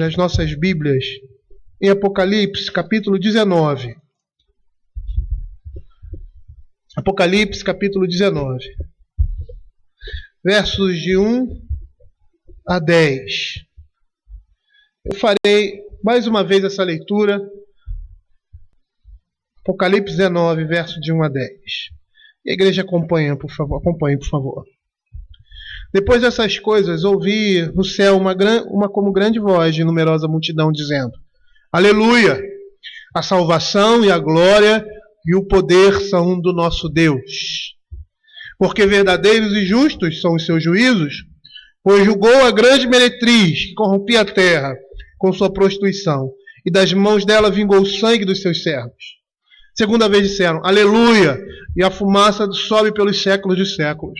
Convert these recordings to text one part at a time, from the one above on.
As nossas Bíblias em Apocalipse, capítulo 19. Apocalipse, capítulo 19. Versos de 1 a 10. Eu farei mais uma vez essa leitura. Apocalipse 19, verso de 1 a 10. E a igreja acompanhe, por favor. Depois dessas coisas, ouvi no céu uma como grande voz de numerosa multidão, dizendo: Aleluia! A salvação e a glória e o poder são do nosso Deus. Porque verdadeiros e justos são os seus juízos, pois julgou a grande meretriz que corrompia a terra com sua prostituição, e das mãos dela vingou o sangue dos seus servos. Segunda vez disseram: Aleluia! E a fumaça sobe pelos séculos dos séculos.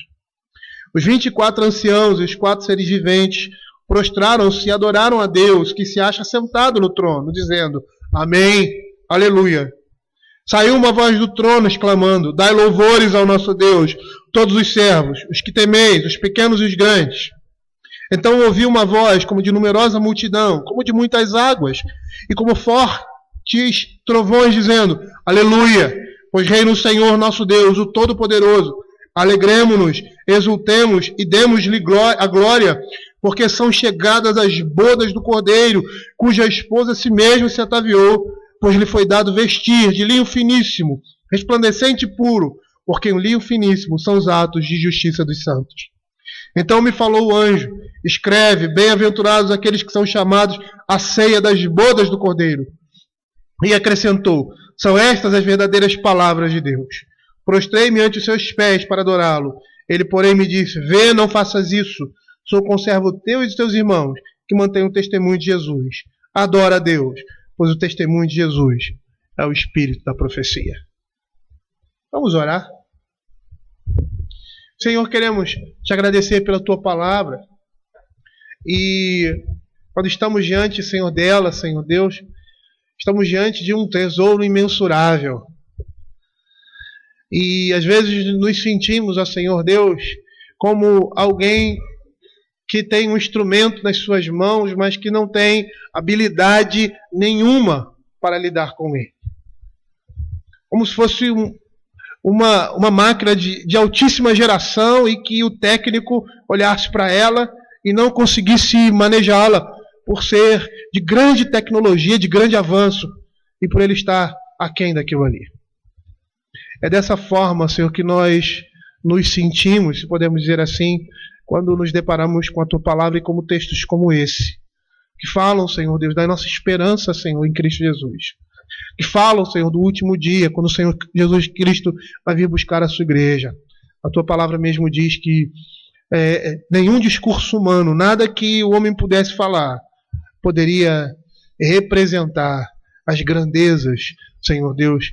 Os 24 anciãos e os 4 seres viventes prostraram-se e adoraram a Deus, que se acha sentado no trono, dizendo: Amém, aleluia. Saiu uma voz do trono exclamando: Dai louvores ao nosso Deus, todos os servos, os que temeis, os pequenos e os grandes. Então ouvi uma voz como de numerosa multidão, como de muitas águas, e como fortes trovões, dizendo: Aleluia, pois reina o Senhor nosso Deus, o Todo-Poderoso. Alegremo-nos, exultemos e demos-lhe a glória, porque são chegadas as bodas do Cordeiro, cuja esposa si mesmo se ataviou, pois lhe foi dado vestir de linho finíssimo, resplandecente e puro, porque o linho finíssimo são os atos de justiça dos santos. Então me falou o anjo: escreve, bem-aventurados aqueles que são chamados à ceia das bodas do Cordeiro. E acrescentou: são estas as verdadeiras palavras de Deus. Prostrei-me ante os seus pés para adorá-lo. Ele, porém, me disse: Vê, não faças isso. Sou conservo teu e dos teus irmãos, que mantêm o testemunho de Jesus. Adora a Deus, pois o testemunho de Jesus é o espírito da profecia. Vamos orar? Senhor, queremos te agradecer pela tua palavra. E quando estamos diante, Senhor, dela, Senhor Deus, estamos diante de um tesouro imensurável. E às vezes nos sentimos, ó Senhor Deus, como alguém que tem um instrumento nas suas mãos, mas que não tem habilidade nenhuma para lidar com ele. Como se fosse uma máquina de altíssima geração e que o técnico olhasse para ela e não conseguisse manejá-la por ser de grande tecnologia, de grande avanço, e por ele estar aquém daquilo ali. É dessa forma, Senhor, que nós nos sentimos, se podemos dizer assim, quando nos deparamos com a Tua Palavra e como textos como esse, que falam, Senhor Deus, da nossa esperança, Senhor, em Cristo Jesus. Que falam, Senhor, do último dia, quando o Senhor Jesus Cristo vai vir buscar a sua igreja. A Tua Palavra mesmo diz que nenhum discurso humano, nada que o homem pudesse falar, poderia representar as grandezas, Senhor Deus,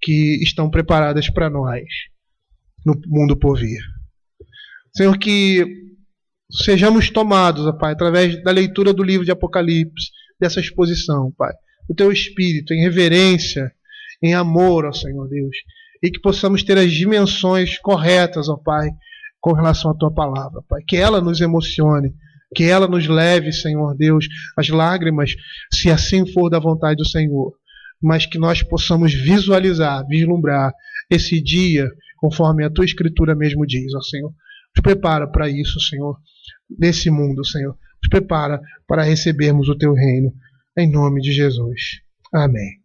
que estão preparadas para nós no mundo por vir. Senhor, que sejamos tomados, ó Pai, através da leitura do livro de Apocalipse, dessa exposição, Pai, do Teu Espírito, em reverência, em amor, ó Senhor Deus, e que possamos ter as dimensões corretas, ó Pai, com relação à Tua Palavra, Pai, que ela nos emocione, que ela nos leve, Senhor Deus, às lágrimas, se assim for da vontade do Senhor, mas que nós possamos visualizar, vislumbrar esse dia, conforme a Tua Escritura mesmo diz, ó Senhor. Nos prepara para isso, Senhor, nesse mundo, Senhor. Nos prepara para recebermos o Teu reino, em nome de Jesus. Amém.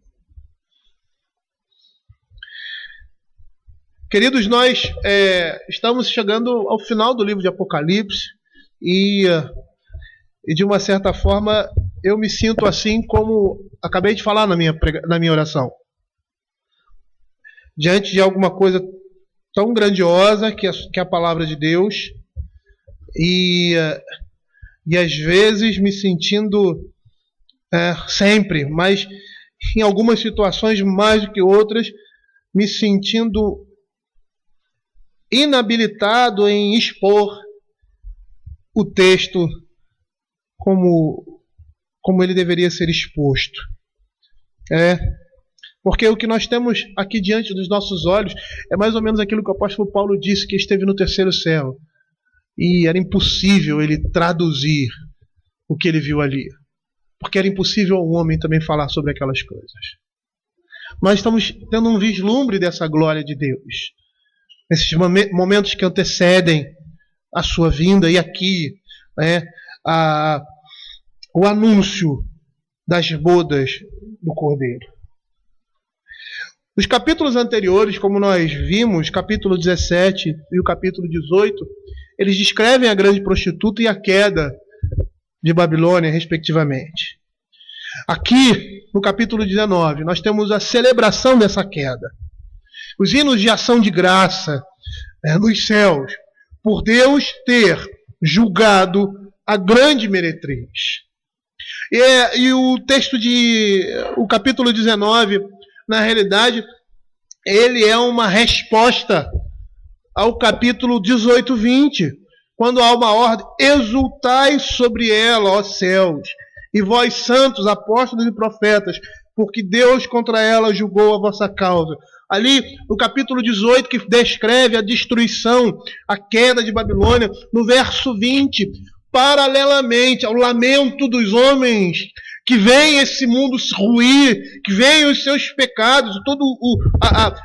Queridos, nós estamos chegando ao final do livro de Apocalipse e de uma certa forma eu me sinto assim como acabei de falar na minha oração. Diante de alguma coisa tão grandiosa que é a palavra de Deus e às vezes me sentindo sempre, mas em algumas situações mais do que outras, me sentindo inabilitado em expor o texto como ele deveria ser exposto. Porque o que nós temos aqui diante dos nossos olhos é mais ou menos aquilo que o apóstolo Paulo disse, que esteve no terceiro céu. E era impossível ele traduzir o que ele viu ali. porque era impossível ao homem também falar sobre aquelas coisas. Nós estamos tendo um vislumbre dessa glória de Deus, nesses momentos que antecedem a sua vinda, e aqui, o anúncio das bodas do Cordeiro. Os capítulos anteriores, como nós vimos, capítulo 17 e o capítulo 18, eles descrevem a grande prostituta e a queda de Babilônia, respectivamente. Aqui, no capítulo 19, nós temos a celebração dessa queda. Os hinos de ação de graça nos céus, por Deus ter julgado a grande meretriz. E o texto o capítulo 19, na realidade, ele é uma resposta ao capítulo 18, 20, quando há uma ordem: exultai sobre ela, ó céus, e vós santos, apóstolos e profetas, porque Deus contra ela julgou a vossa causa. Ali, no capítulo 18, que descreve a destruição, a queda de Babilônia, no verso 20, paralelamente ao lamento dos homens que veem esse mundo se ruir, que veem os seus pecados, todo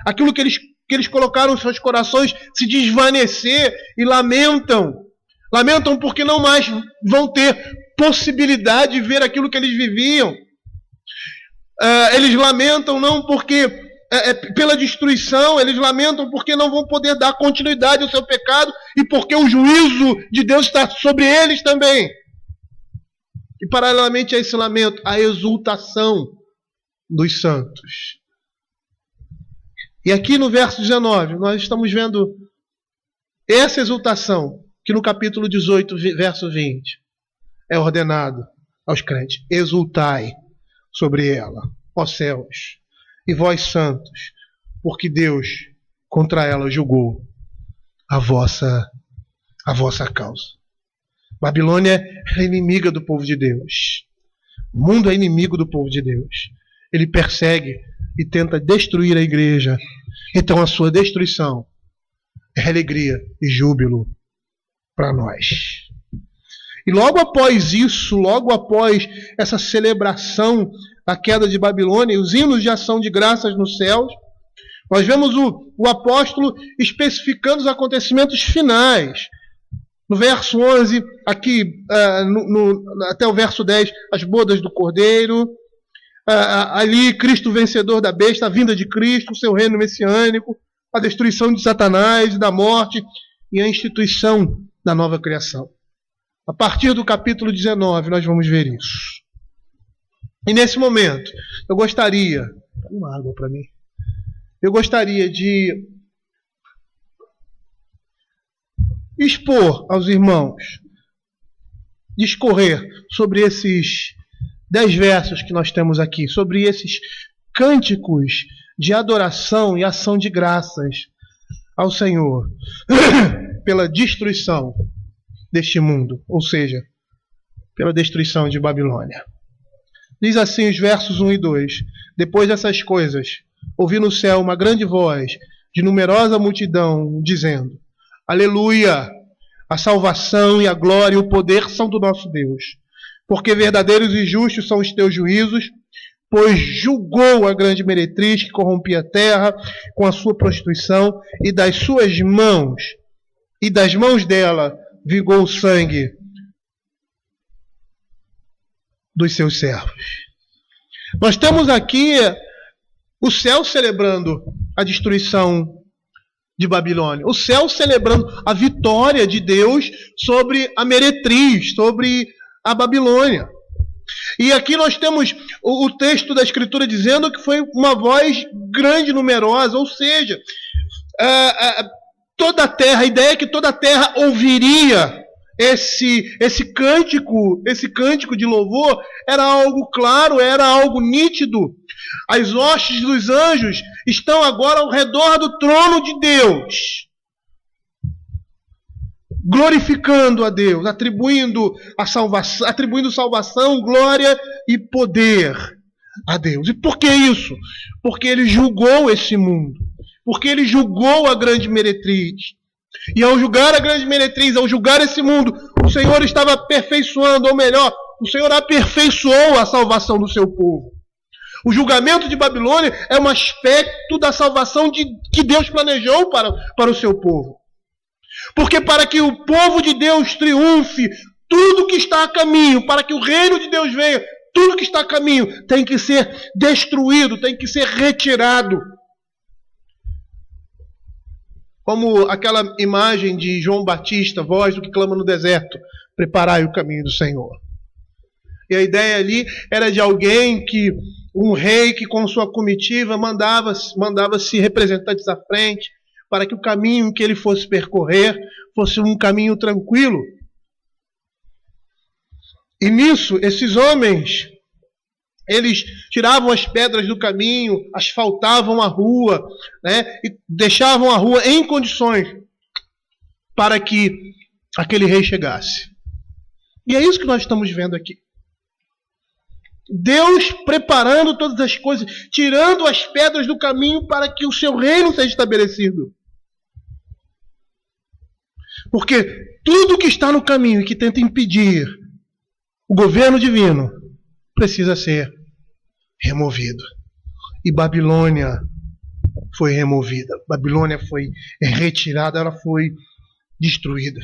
aquilo que eles colocaram nos seus corações se desvanecer, e lamentam porque não mais vão ter possibilidade de ver aquilo que eles viviam. Eles lamentam não porque pela destruição, eles lamentam porque não vão poder dar continuidade ao seu pecado e porque o juízo de Deus está sobre eles também. E paralelamente a esse lamento, a exultação dos santos. E aqui no verso 19, nós estamos vendo essa exultação, que no capítulo 18, verso 20, é ordenado aos crentes: exultai sobre ela, ó céus, e vós santos, porque Deus contra ela julgou a vossa causa. Babilônia é inimiga do povo de Deus. O mundo é inimigo do povo de Deus. Ele persegue e tenta destruir a igreja. Então a sua destruição é alegria e júbilo para nós. E logo após isso, logo após essa celebração da queda de Babilônia e os hinos de ação de graças nos céus, nós vemos o apóstolo especificando os acontecimentos finais. No verso 11, aqui até o verso 10, as bodas do Cordeiro. Ali, Cristo vencedor da besta, a vinda de Cristo, o seu reino messiânico, a destruição de Satanás e da morte e a instituição da nova criação. A partir do capítulo 19, nós vamos ver isso. E nesse momento, eu gostaria... Dá uma água para mim. Eu gostaria de expor aos irmãos, discorrer sobre esses 10 versos que nós temos aqui, sobre esses cânticos de adoração e ação de graças ao Senhor pela destruição deste mundo, ou seja, pela destruição de Babilônia. Diz assim os versos 1 e 2: depois dessas coisas, ouvi no céu uma grande voz de numerosa multidão, dizendo: Aleluia! A salvação e a glória e o poder são do nosso Deus, porque verdadeiros e justos são os teus juízos, pois julgou a grande meretriz que corrompia a terra com a sua prostituição, e das suas mãos, e das mãos dela, vingou o sangue dos seus servos. Nós temos aqui o céu celebrando a destruição de Babilônia, o céu celebrando a vitória de Deus sobre a meretriz, sobre a Babilônia. E aqui nós temos o texto da Escritura dizendo que foi uma voz grande e numerosa, ou seja, toda a terra, a ideia é que toda a terra ouviria esse cântico de louvor. Era algo claro, era algo nítido. As hostes dos anjos estão agora ao redor do trono de Deus, glorificando a Deus, atribuindo salvação, glória e poder a Deus. E por que isso? Porque ele julgou esse mundo, porque ele julgou a grande meretriz. E ao julgar a grande meretriz, ao julgar esse mundo, o Senhor estava aperfeiçoando, ou melhor, o Senhor aperfeiçoou a salvação do seu povo. O julgamento de Babilônia é um aspecto da salvação que Deus planejou para o seu povo. Porque para que o povo de Deus triunfe, tudo que está a caminho, para que o reino de Deus venha, tudo que está a caminho tem que ser destruído, tem que ser retirado. Como aquela imagem de João Batista, voz do que clama no deserto, preparai o caminho do Senhor. E a ideia ali era de alguém um rei que com sua comitiva mandava-se representantes à frente, para que o caminho que ele fosse percorrer fosse um caminho tranquilo. E nisso, esses homens, eles tiravam as pedras do caminho, asfaltavam a rua, né, e deixavam a rua em condições para que aquele rei chegasse. E é isso que nós estamos vendo aqui. Deus preparando todas as coisas, tirando as pedras do caminho para que o seu reino seja estabelecido. Porque tudo que está no caminho e que tenta impedir o governo divino precisa ser removido. E Babilônia foi removida. Babilônia foi retirada, ela foi destruída.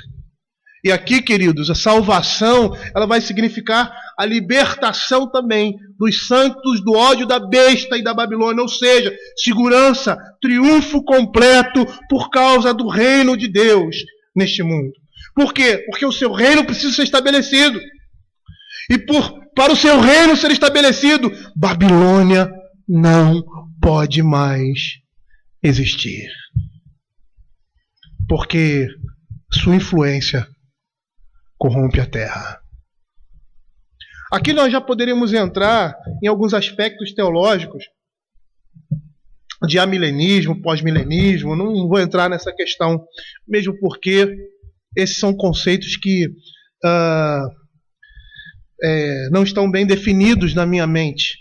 E aqui, queridos, a salvação, ela vai significar a libertação também dos santos do ódio da besta e da Babilônia, ou seja, segurança, triunfo completo por causa do reino de Deus neste mundo. Por quê? Porque o seu reino precisa ser estabelecido. E para o seu reino ser estabelecido, Babilônia não pode mais existir. Porque sua influência corrompe a terra. Aqui nós já poderíamos entrar em alguns aspectos teológicos de amilenismo, pós-milenismo. Não vou entrar nessa questão, mesmo porque esses são conceitos que não estão bem definidos na minha mente.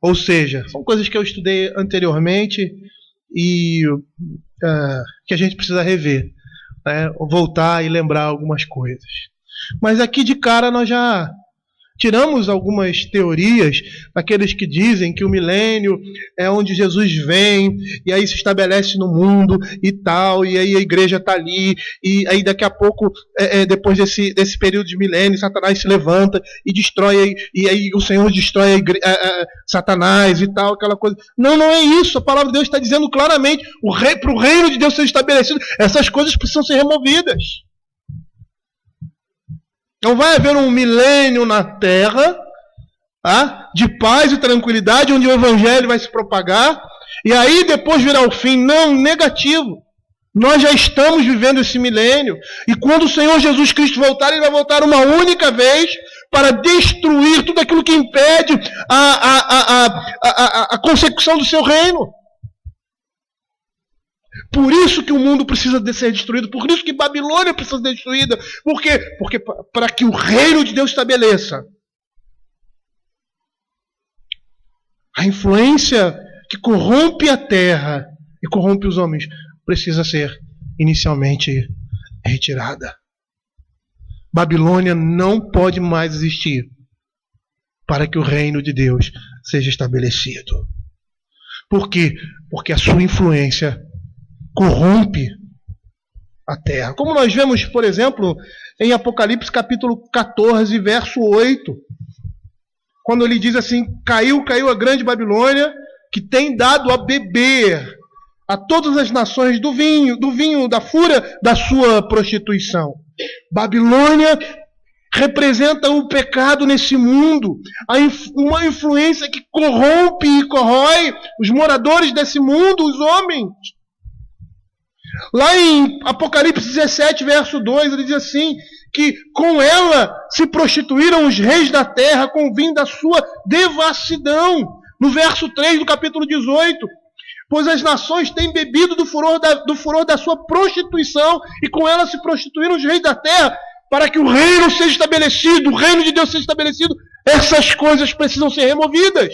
Ou seja, são coisas que eu estudei anteriormente e que a gente precisa rever. Voltar e lembrar algumas coisas. Mas aqui de cara nós já tiramos algumas teorias daqueles que dizem que o milênio é onde Jesus vem e aí se estabelece no mundo e tal, e aí a igreja está ali, e aí daqui a pouco, depois desse período de milênio, Satanás se levanta e destrói, e aí o Senhor destrói Satanás e tal, aquela coisa. Não é isso. A palavra de Deus está dizendo claramente, para o reino de Deus ser estabelecido, essas coisas precisam ser removidas. Não vai haver um milênio na terra de paz e tranquilidade, onde o evangelho vai se propagar, e aí depois virá o fim. Não, negativo. Nós já estamos vivendo esse milênio, e quando o Senhor Jesus Cristo voltar, Ele vai voltar uma única vez para destruir tudo aquilo que impede a consecução do seu reino. Por isso que o mundo precisa de ser destruído, por isso que Babilônia precisa ser destruída. Por quê? Porque para que o reino de Deus estabeleça, a influência que corrompe a terra e corrompe os homens precisa ser inicialmente retirada. Babilônia não pode mais existir para que o reino de Deus seja estabelecido. Por quê? Porque a sua influência corrompe a terra. Como nós vemos, por exemplo, em Apocalipse capítulo 14, verso 8, quando ele diz assim: caiu a grande Babilônia, que tem dado a beber a todas as nações do vinho da fúria da sua prostituição. Babilônia representa o pecado nesse mundo, uma influência que corrompe e corrói os moradores desse mundo, os homens. Lá em Apocalipse 17, verso 2, ele diz assim, que com ela se prostituíram os reis da terra com o vinho da sua devassidão. No verso 3 do capítulo 18, pois as nações têm bebido do furor da sua prostituição, e com ela se prostituíram os reis da terra, para que o reino seja estabelecido, o reino de Deus seja estabelecido. Essas coisas precisam ser removidas.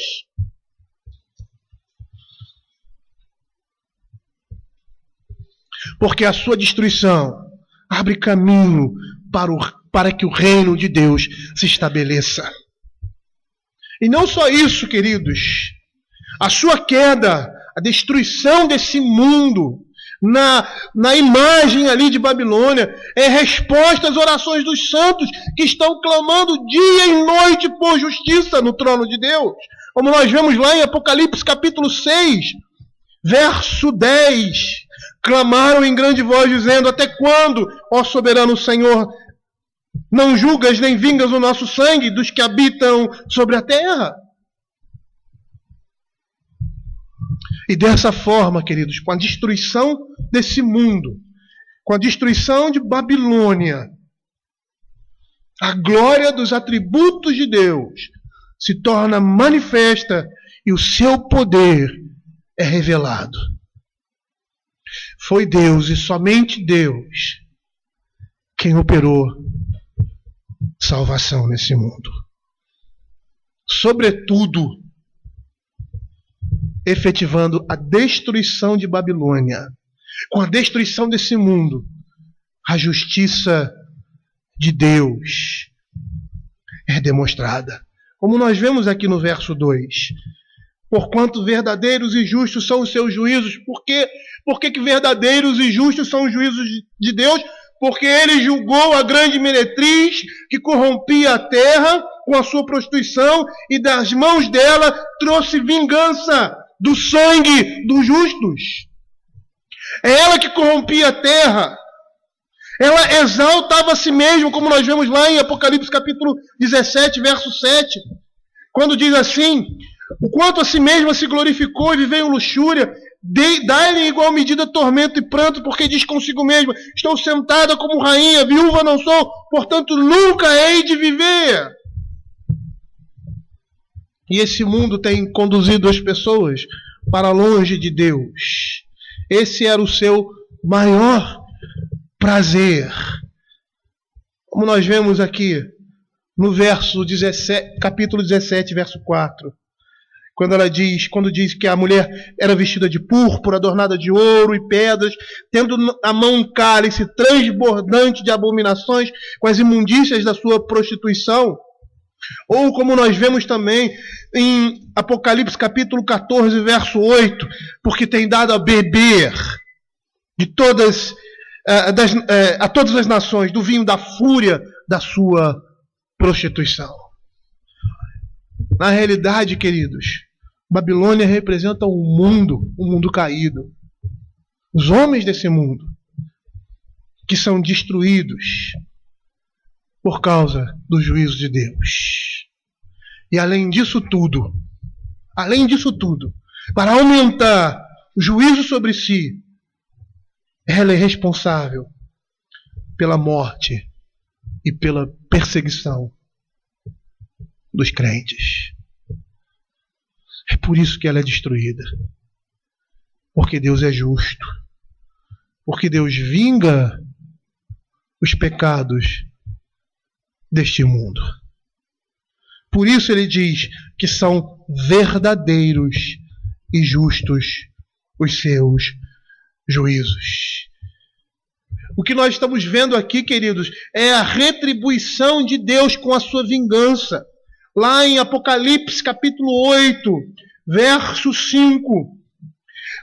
Porque a sua destruição abre caminho para que o reino de Deus se estabeleça. E não só isso, queridos. A sua queda, a destruição desse mundo, na imagem ali de Babilônia, é resposta às orações dos santos que estão clamando dia e noite por justiça no trono de Deus. Como nós vemos lá em Apocalipse capítulo 6, verso 10. Clamaram em grande voz dizendo: até quando, ó soberano Senhor, não julgas nem vingas o nosso sangue dos que habitam sobre a terra? E dessa forma, queridos, com a destruição desse mundo, com a destruição de Babilônia, a glória dos atributos de Deus se torna manifesta e o seu poder é revelado. Foi Deus e somente Deus quem operou salvação nesse mundo. Sobretudo, efetivando a destruição de Babilônia. Com a destruição desse mundo, a justiça de Deus é demonstrada. Como nós vemos aqui no verso 2. Porquanto verdadeiros e justos são os seus juízos. Por que verdadeiros e justos são os juízos de Deus? Porque ele julgou a grande meretriz que corrompia a terra com a sua prostituição e das mãos dela trouxe vingança do sangue dos justos. É ela que corrompia a terra. Ela exaltava a si mesma, como nós vemos lá em Apocalipse capítulo 17, verso 7. Quando diz assim: o quanto a si mesma se glorificou e viveu em luxúria, dá-lhe em igual medida tormento e pranto, porque diz consigo mesma: estou sentada como rainha, viúva não sou, portanto nunca hei de viver. E esse mundo tem conduzido as pessoas para longe de Deus. Esse era o seu maior prazer. Como nós vemos aqui no verso 17, capítulo 17, verso 4. Quando diz que a mulher era vestida de púrpura, adornada de ouro e pedras, tendo na mão um cálice transbordante de abominações com as imundícias da sua prostituição. Ou como nós vemos também em Apocalipse capítulo 14, verso 8, porque tem dado a beber de a todas as nações do vinho da fúria da sua prostituição. Na realidade, queridos, Babilônia representa o mundo caído. Os homens desse mundo que são destruídos por causa do juízo de Deus. E além disso tudo, para aumentar o juízo sobre si, ela é responsável pela morte e pela perseguição dos crentes. É por isso que ela é destruída. Porque Deus é justo. Porque Deus vinga os pecados deste mundo. Por isso ele diz que são verdadeiros e justos os seus juízos. O que nós estamos vendo aqui, queridos, é a retribuição de Deus com a sua vingança. Lá em Apocalipse capítulo 8, verso 5,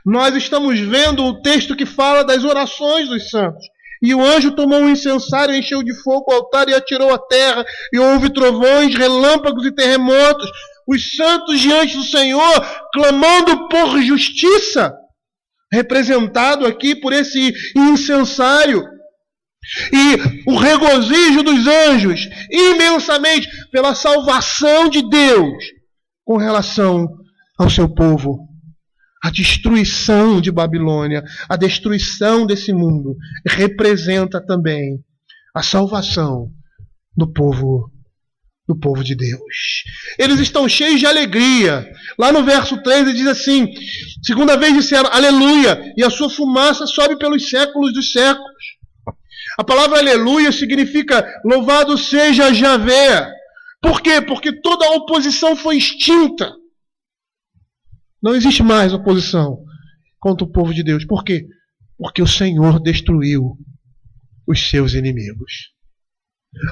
nós estamos vendo o texto que fala das orações dos santos. E o anjo tomou um incensário, encheu de fogo o altar e atirou à terra, e houve trovões, relâmpagos e terremotos. Os santos diante do Senhor, clamando por justiça, representado aqui por esse incensário. E o regozijo dos anjos, imensamente, pela salvação de Deus, com relação ao seu povo. A destruição de Babilônia, a destruição desse mundo, representa também a salvação do povo de Deus. Eles estão cheios de alegria. Lá no verso 3 ele diz assim: segunda vez disseram aleluia, e a sua fumaça sobe pelos séculos dos séculos. A palavra aleluia significa louvado seja Javé. Por quê? Porque toda a oposição foi extinta. Não existe mais oposição contra o povo de Deus. Por quê? Porque o Senhor destruiu os seus inimigos.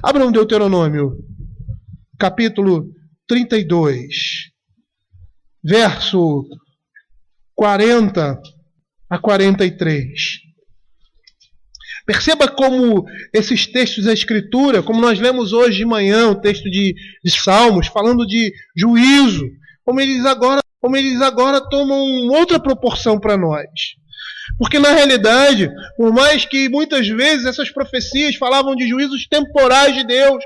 Abram Deuteronômio, capítulo 32, verso 40 a 43. Perceba como esses textos da Escritura, como nós lemos hoje de manhã, o texto de Salmos, falando de juízo, como eles agora tomam outra proporção para nós. Porque na realidade, por mais que muitas vezes essas profecias falavam de juízos temporais de Deus,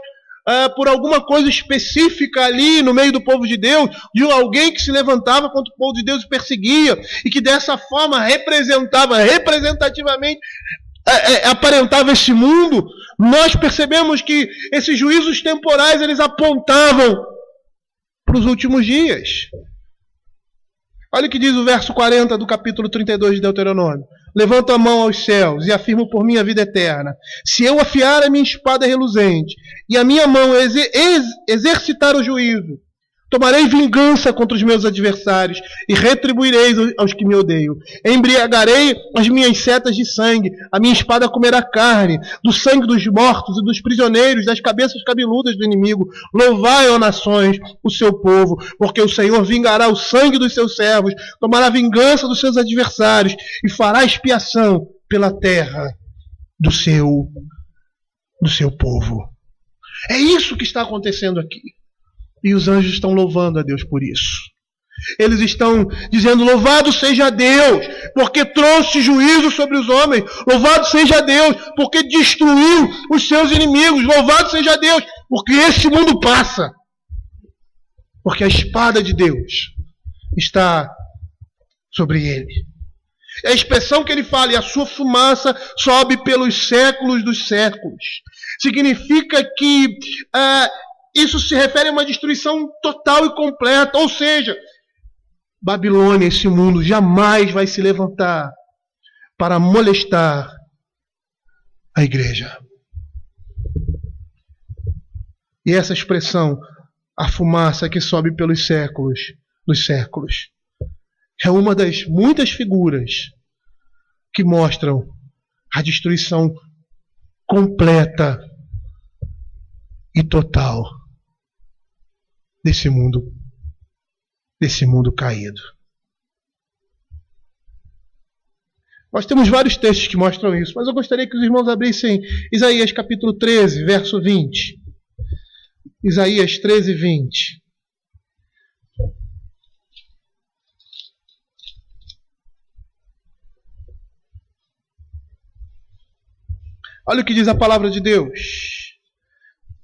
por alguma coisa específica ali no meio do povo de Deus, de alguém que se levantava contra o povo de Deus e perseguia, e que dessa forma representativamente aparentava esse mundo, nós percebemos que esses juízos temporais eles apontavam para os últimos dias. Olha o que diz o verso 40 do capítulo 32 de Deuteronômio. Levanto a mão aos céus e afirmo por mim a vida eterna. Se eu afiar a minha espada reluzente e a minha mão exercitar o juízo, tomarei vingança contra os meus adversários e retribuirei aos que me odeiam. Embriagarei as minhas setas de sangue, a minha espada comerá carne, do sangue dos mortos e dos prisioneiros, das cabeças cabeludas do inimigo. Louvai, ó nações, o seu povo, porque o Senhor vingará o sangue dos seus servos, tomará vingança dos seus adversários e fará expiação pela terra do seu povo. É isso que está acontecendo aqui. E os anjos estão louvando a Deus por isso. Eles estão dizendo, louvado seja Deus, porque trouxe juízo sobre os homens. Louvado seja Deus, porque destruiu os seus inimigos. Louvado seja Deus, porque esse mundo passa. Porque a espada de Deus está sobre ele. É a expressão que ele fala, e a sua fumaça sobe pelos séculos dos séculos. Significa que isso se refere a uma destruição total e completa. Ou seja, Babilônia, esse mundo, jamais vai se levantar para molestar a igreja. E essa expressão, a fumaça que sobe pelos séculos dos séculos, é uma das muitas figuras que mostram a destruição completa e total desse mundo caído. Nós temos vários textos que mostram isso, mas eu gostaria que os irmãos abrissem Isaías capítulo 13, verso 20. Isaías 13, 20. Olha o que diz a palavra de Deus.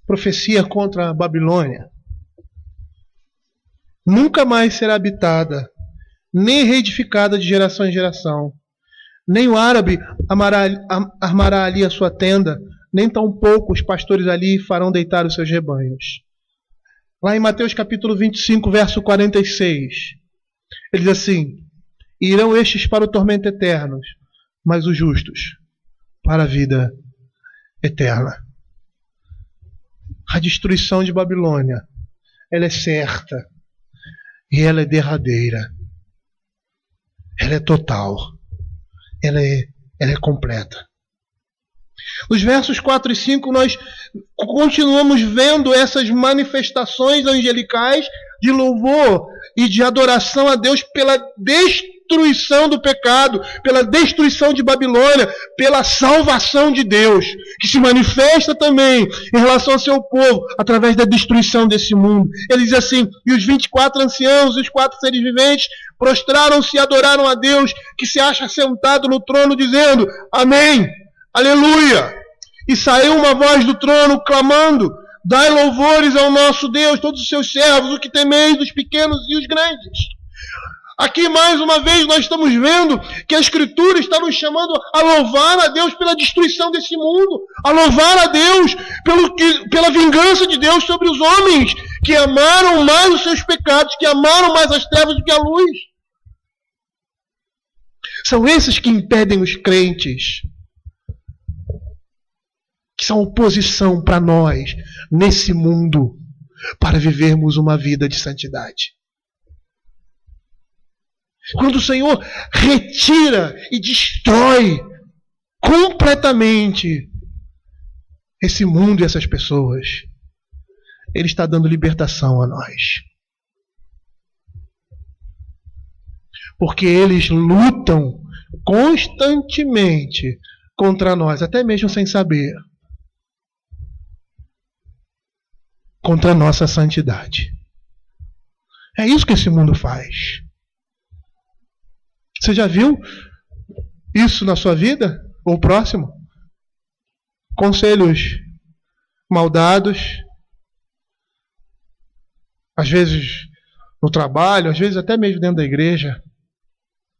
Profecia contra a Babilônia. Nunca mais será habitada, nem reedificada de geração em geração. Nem o árabe armará ali a sua tenda, nem tampouco os pastores ali farão deitar os seus rebanhos. Lá em Mateus capítulo 25, verso 46, ele diz assim, irão estes para o tormento eterno, mas os justos para a vida eterna. A destruição de Babilônia, ela é certa. E ela é derradeira. Ela é total. Ela é completa. Nos versos 4 e 5 nós continuamos vendo essas manifestações angelicais de louvor e de adoração a Deus pela destruição do pecado, pela destruição de Babilônia, pela salvação de Deus, que se manifesta também em relação ao seu povo, através da destruição desse mundo. Ele diz assim, e os 24 anciãos e os 4 seres viventes prostraram-se e adoraram a Deus, que se acha sentado no trono, dizendo, amém, aleluia. E saiu uma voz do trono, clamando, dai louvores ao nosso Deus, todos os seus servos, o que temeis dos pequenos e os grandes. Aqui, mais uma vez, nós estamos vendo que a Escritura está nos chamando a louvar a Deus pela destruição desse mundo, a louvar a Deus pela vingança de Deus sobre os homens que amaram mais os seus pecados, que amaram mais as trevas do que a luz. São esses que impedem os crentes, que são oposição para nós, nesse mundo, para vivermos uma vida de santidade. Quando o Senhor retira e destrói completamente esse mundo e essas pessoas, Ele está dando libertação a nós. Porque eles lutam constantemente contra nós, até mesmo sem saber, contra a nossa santidade. É isso que esse mundo faz. Você já viu isso na sua vida? Ou próximo? Conselhos maldados, às vezes no trabalho, às vezes até mesmo dentro da igreja.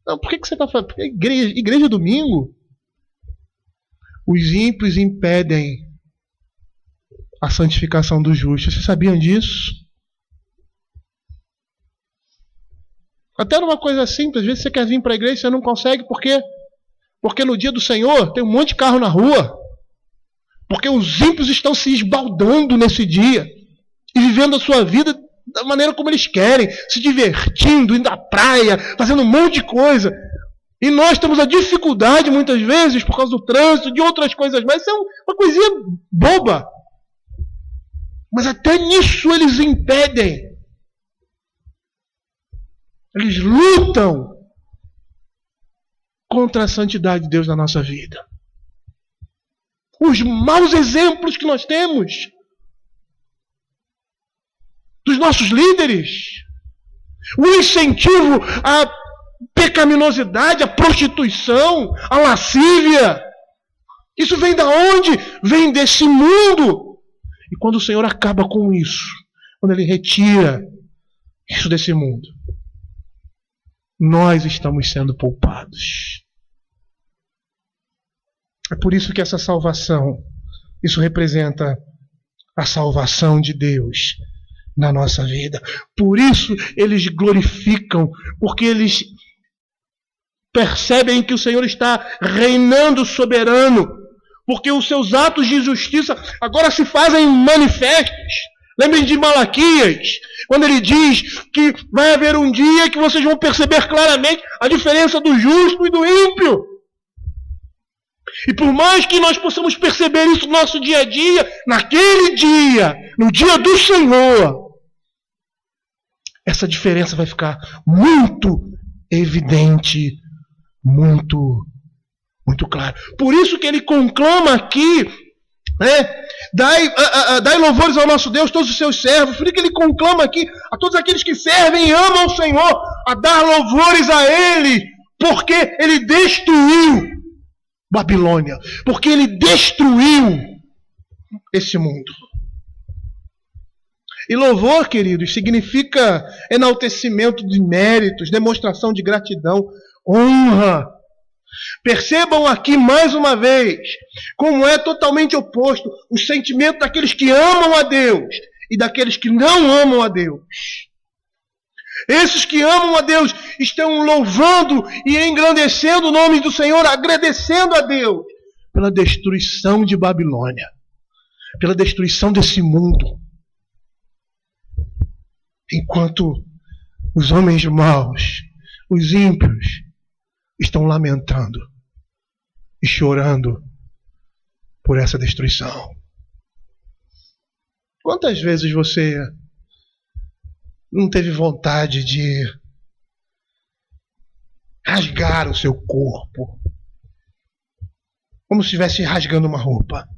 Não, por que você está falando? Porque igreja domingo. Os ímpios impedem a santificação dos justos. Vocês sabiam disso? Até numa coisa simples, às vezes você quer vir para a igreja e você não consegue, por quê? Porque no dia do Senhor tem um monte de carro na rua. Porque os ímpios estão se esbaldando nesse dia e vivendo a sua vida da maneira como eles querem, se divertindo, indo à praia, fazendo um monte de coisa. E nós temos a dificuldade, muitas vezes, por causa do trânsito, de outras coisas mais. Isso é uma coisinha boba. Mas até nisso eles impedem. Eles lutam contra a santidade de Deus na nossa vida. Os maus exemplos que nós temos dos nossos líderes, o incentivo à pecaminosidade, à prostituição, à lascívia. Isso vem da onde? Vem desse mundo. E quando o Senhor acaba com isso, quando Ele retira isso desse mundo, nós estamos sendo poupados. É por isso que essa salvação, isso representa a salvação de Deus na nossa vida. Por isso eles glorificam, porque eles percebem que o Senhor está reinando soberano, porque os seus atos de justiça agora se fazem manifestos. Lembrem de Malaquias, quando ele diz que vai haver um dia que vocês vão perceber claramente a diferença do justo e do ímpio. E por mais que nós possamos perceber isso no nosso dia a dia, naquele dia, no dia do Senhor, essa diferença vai ficar muito evidente, muito clara. Por isso que ele conclama aqui, dai louvores ao nosso Deus, todos os seus servos. Por isso que ele conclama aqui a todos aqueles que servem e amam o Senhor, a dar louvores a Ele, porque Ele destruiu Babilônia, porque Ele destruiu esse mundo. E louvor, queridos, significa enaltecimento de méritos, demonstração de gratidão, honra. Percebam aqui mais uma vez como é totalmente oposto o sentimento daqueles que amam a Deus e daqueles que não amam a Deus. Esses que amam a Deus estão louvando e engrandecendo o nome do Senhor, agradecendo a Deus pela destruição de Babilônia, pela destruição desse mundo. Enquanto os homens maus, os ímpios, estão lamentando e chorando por essa destruição. Quantas vezes você não teve vontade de rasgar o seu corpo, como se estivesse rasgando uma roupa?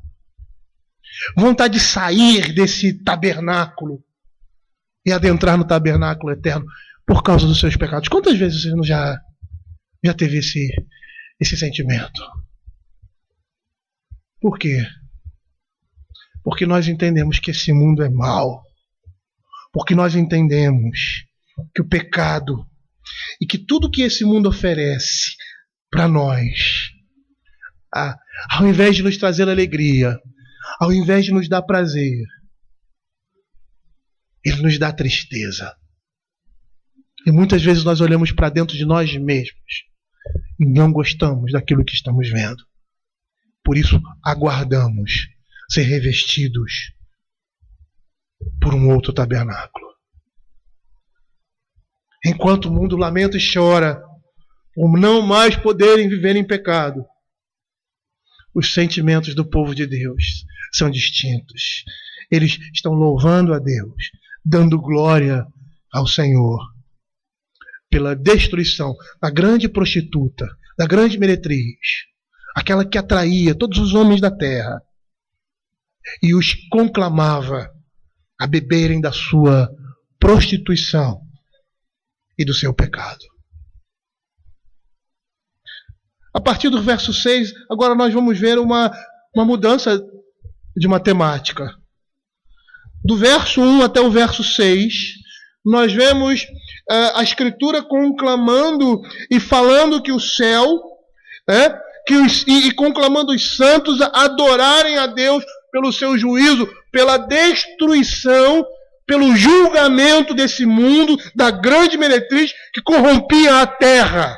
Vontade de sair desse tabernáculo e adentrar no tabernáculo eterno por causa dos seus pecados. Quantas vezes você não já teve esse sentimento? Por quê? Porque nós entendemos que esse mundo é mau. Porque nós entendemos que o pecado e que tudo que esse mundo oferece para nós, ao invés de nos trazer alegria, ao invés de nos dar prazer, ele nos dá tristeza. E muitas vezes nós olhamos para dentro de nós mesmos e não gostamos daquilo que estamos vendo. Por isso aguardamos ser revestidos por um outro tabernáculo. Enquanto o mundo lamenta e chora por não mais poderem viver em pecado, os sentimentos do povo de Deus são distintos. Eles estão louvando a Deus, dando glória ao Senhor pela destruição da grande prostituta, da grande meretriz, aquela que atraía todos os homens da terra e os conclamava a beberem da sua prostituição e do seu pecado. A partir do verso 6, agora nós vamos ver uma mudança de matemática. Do verso 1 até o verso 6, nós vemos a Escritura conclamando e falando que o céu, e conclamando os santos a adorarem a Deus pelo seu juízo, pela destruição, pelo julgamento desse mundo, da grande meretriz que corrompia a terra.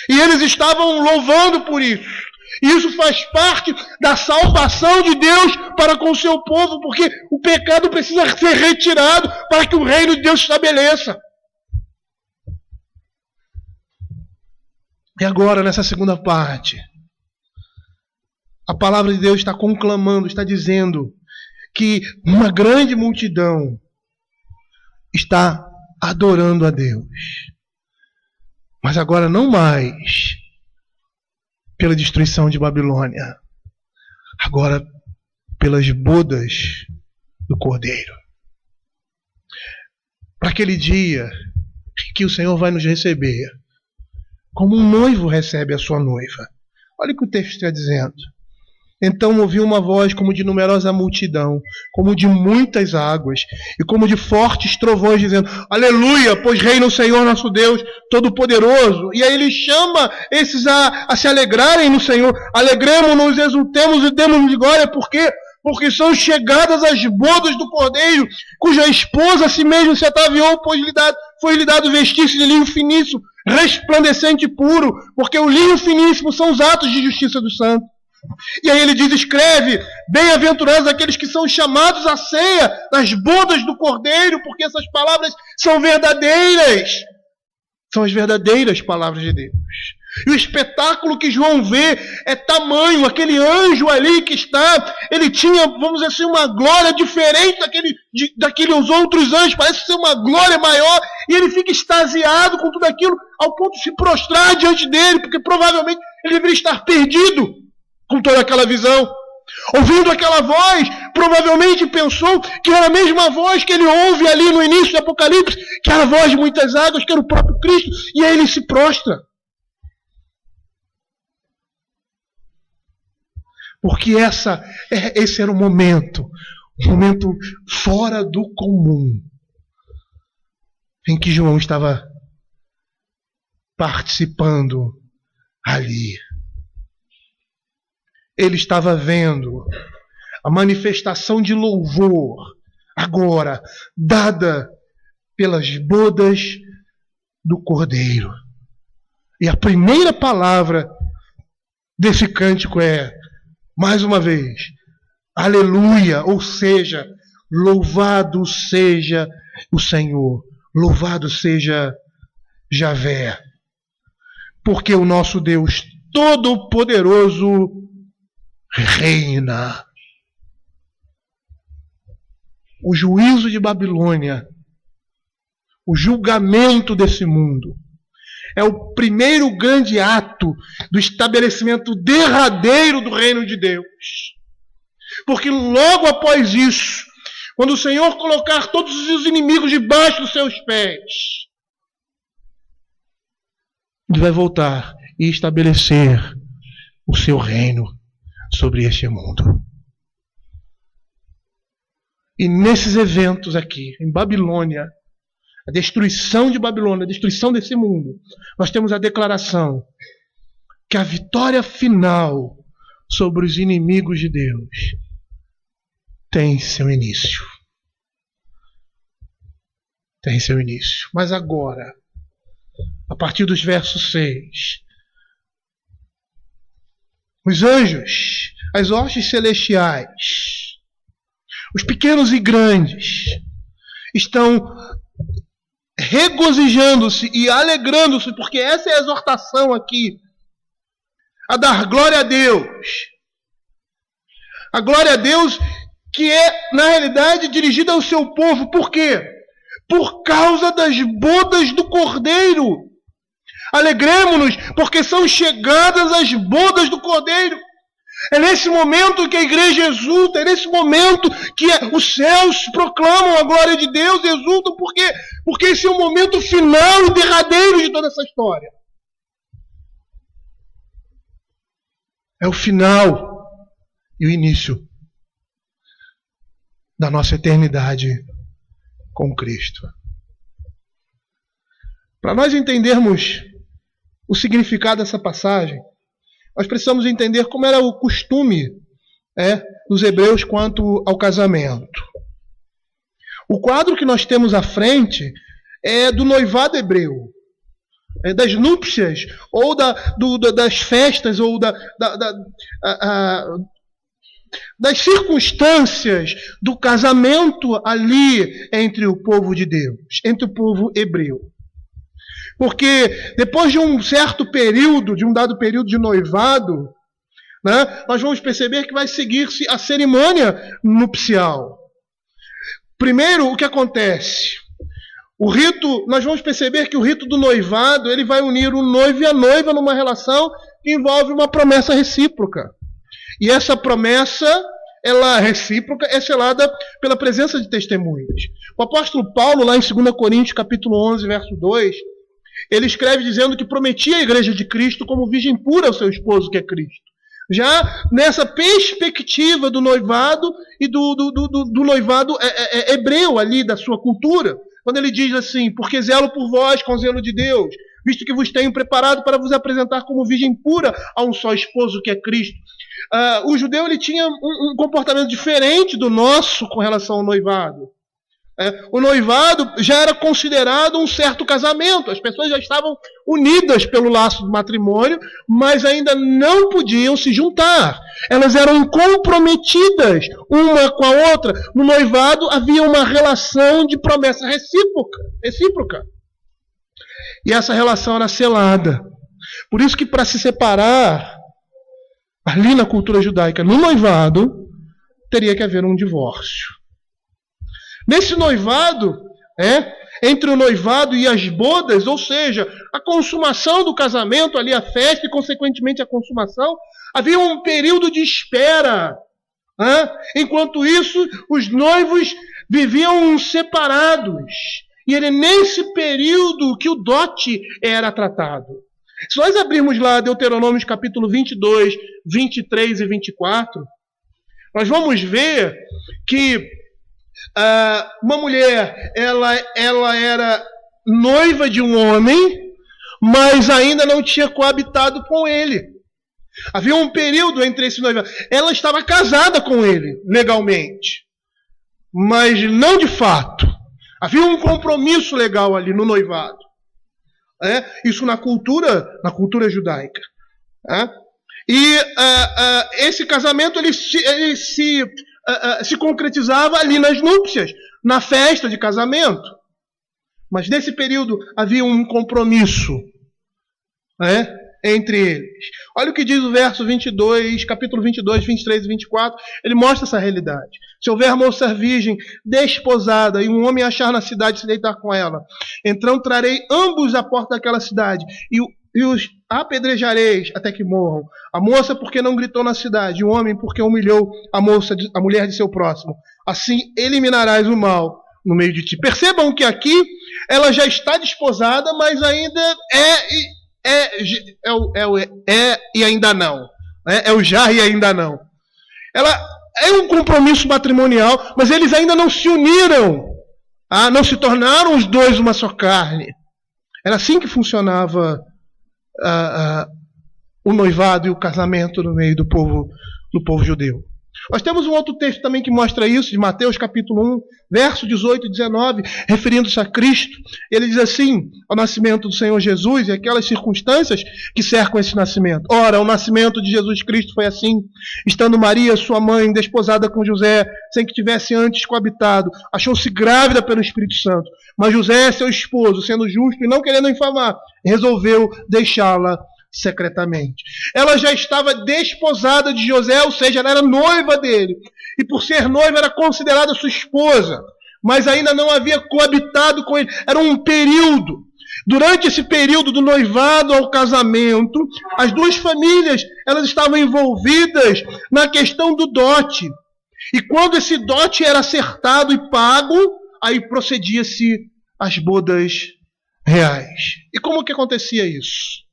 E eles estavam louvando por isso. Isso faz parte da salvação de Deus para com o seu povo, porque o pecado precisa ser retirado para que o reino de Deus se estabeleça. E agora, nessa segunda parte, a palavra de Deus está conclamando, está dizendo que uma grande multidão está adorando a Deus. Mas agora não mais pela destruição de Babilônia, agora pelas bodas do Cordeiro. Para aquele dia que o Senhor vai nos receber, como um noivo recebe a sua noiva. Olha o que o texto está dizendo. Então ouvi uma voz como de numerosa multidão, como de muitas águas, e como de fortes trovões, dizendo: Aleluia, pois reina o Senhor nosso Deus Todo-Poderoso. E aí ele chama esses a se alegrarem no Senhor. Alegremos-nos, exultemos e demos-lhe glória. Por quê? Porque são chegadas as bodas do Cordeiro, cuja esposa a si mesmo se ataviou, pois foi-lhe dado vestir-se de linho finíssimo, resplandecente e puro, porque o linho finíssimo são os atos de justiça dos santos. E aí ele diz: escreve, bem-aventurados aqueles que são chamados à ceia das bodas do Cordeiro, porque essas palavras são verdadeiras. São as verdadeiras palavras de Deus. E o espetáculo que João vê é tamanho. Aquele anjo ali que está, ele tinha, vamos dizer assim, uma glória diferente daqueles outros anjos. Parece ser uma glória maior. E ele fica extasiado com tudo aquilo, ao ponto de se prostrar diante dele, porque provavelmente ele deveria estar perdido com toda aquela visão. Ouvindo aquela voz, provavelmente pensou que era a mesma voz que ele ouve ali no início do Apocalipse, que era a voz de muitas águas, que era o próprio Cristo, e aí ele se prostra. Porque esse era um momento fora do comum, em que João estava participando ali. Ele estava vendo a manifestação de louvor, agora, dada pelas bodas do Cordeiro. E a primeira palavra desse cântico é, mais uma vez, aleluia, ou seja, louvado seja o Senhor, louvado seja Javé, porque o nosso Deus Todo-Poderoso reina. O juízo de Babilônia, o julgamento desse mundo, é o primeiro grande ato do estabelecimento derradeiro do reino de Deus. Porque logo após isso, quando o Senhor colocar todos os inimigos debaixo dos seus pés, Ele vai voltar e estabelecer o seu reino sobre este mundo. E nesses eventos aqui, em Babilônia, a destruição de Babilônia, a destruição desse mundo, nós temos a declaração que a vitória final sobre os inimigos de Deus tem seu início. Tem seu início. Mas agora, a partir dos versos 6, os anjos, as hostes celestiais, os pequenos e grandes, estão regozijando-se e alegrando-se, porque essa é a exortação aqui, a dar glória a Deus, A glória a Deus que é, na realidade, dirigida ao seu povo. Por quê? Por causa das bodas do Cordeiro. Alegremo-nos, porque são chegadas as bodas do Cordeiro. É nesse momento que a igreja exulta, é nesse momento que os céus proclamam a glória de Deus, exultam, porque esse é o momento final e derradeiro de toda essa história. É o final e o início da nossa eternidade com Cristo. Para nós entendermos o significado dessa passagem, nós precisamos entender como era o costume dos hebreus quanto ao casamento. O quadro que nós temos à frente é do noivado hebreu, das núpcias, ou das festas, ou das circunstâncias do casamento ali entre o povo de Deus, entre o povo hebreu. Porque depois de um certo período, de um dado período de noivado, nós vamos perceber que vai seguir-se a cerimônia nupcial. Primeiro, o que acontece? Nós vamos perceber que o rito do noivado, ele vai unir o noivo e a noiva numa relação que envolve uma promessa recíproca. E essa promessa, recíproca, é selada pela presença de testemunhas. O apóstolo Paulo, lá em 2 Coríntios, capítulo 11, verso 2, ele escreve dizendo que prometia a igreja de Cristo como virgem pura ao seu esposo, que é Cristo. Já nessa perspectiva do noivado e do noivado hebreu ali, da sua cultura. Quando ele diz assim, porque zelo por vós com zelo de Deus, visto que vos tenho preparado para vos apresentar como virgem pura a um só esposo, que é Cristo. O judeu ele tinha um comportamento diferente do nosso com relação ao noivado. O noivado já era considerado um certo casamento. As pessoas já estavam unidas pelo laço do matrimônio, mas ainda não podiam se juntar. Elas eram comprometidas uma com a outra. No noivado havia uma relação de promessa recíproca. E essa relação era selada. Por isso que para se separar, ali na cultura judaica, no noivado, teria que haver um divórcio. Nesse noivado, entre o noivado e as bodas, ou seja, a consumação do casamento, ali a festa e consequentemente a consumação, havia um período de espera. Enquanto isso, os noivos viviam separados. E era nesse período que o dote era tratado. Se nós abrirmos lá Deuteronômio capítulo 22, 23 e 24, nós vamos ver que uma mulher, ela era noiva de um homem, mas ainda não tinha coabitado com ele. Havia um período entre esse noivado. Ela estava casada com ele, legalmente, mas não de fato. Havia um compromisso legal ali no noivado. Isso na cultura judaica. E esse casamento ele se concretizava ali nas núpcias, na festa de casamento. Mas nesse período havia um compromisso entre eles. Olha o que diz o verso 22, capítulo 22, 23 e 24. Ele mostra essa realidade. Se houver moça virgem, desposada, e um homem achar na cidade se deitar com ela, então trarei ambos à porta daquela cidade, e os apedrejareis até que morram. A moça porque não gritou na cidade, e o homem porque humilhou a mulher de seu próximo. Assim eliminarás o mal no meio de ti. Percebam que aqui ela já está desposada, mas ainda e ainda não. É o já e ainda não. Ela é um compromisso matrimonial, mas eles ainda não se uniram. Não se tornaram os dois uma só carne. Era assim que funcionava o noivado e o casamento no meio do povo judeu. Nós temos um outro texto também que mostra isso, de Mateus capítulo 1, verso 18 e 19, referindo-se a Cristo. Ele diz assim, ao nascimento do Senhor Jesus e aquelas circunstâncias que cercam esse nascimento. Ora, o nascimento de Jesus Cristo foi assim, estando Maria, sua mãe, desposada com José, sem que tivesse antes coabitado, achou-se grávida pelo Espírito Santo. Mas José, seu esposo, sendo justo e não querendo infamar, resolveu deixá-la secretamente. Ela já estava desposada de José, ou seja, ela era noiva dele. E por ser noiva era considerada sua esposa, mas ainda não havia coabitado com ele. Era um período. Durante esse período do noivado ao casamento, as duas famílias elas estavam envolvidas na questão do dote. E quando esse dote era acertado e pago, aí procedia-se as bodas reais. E como que acontecia isso?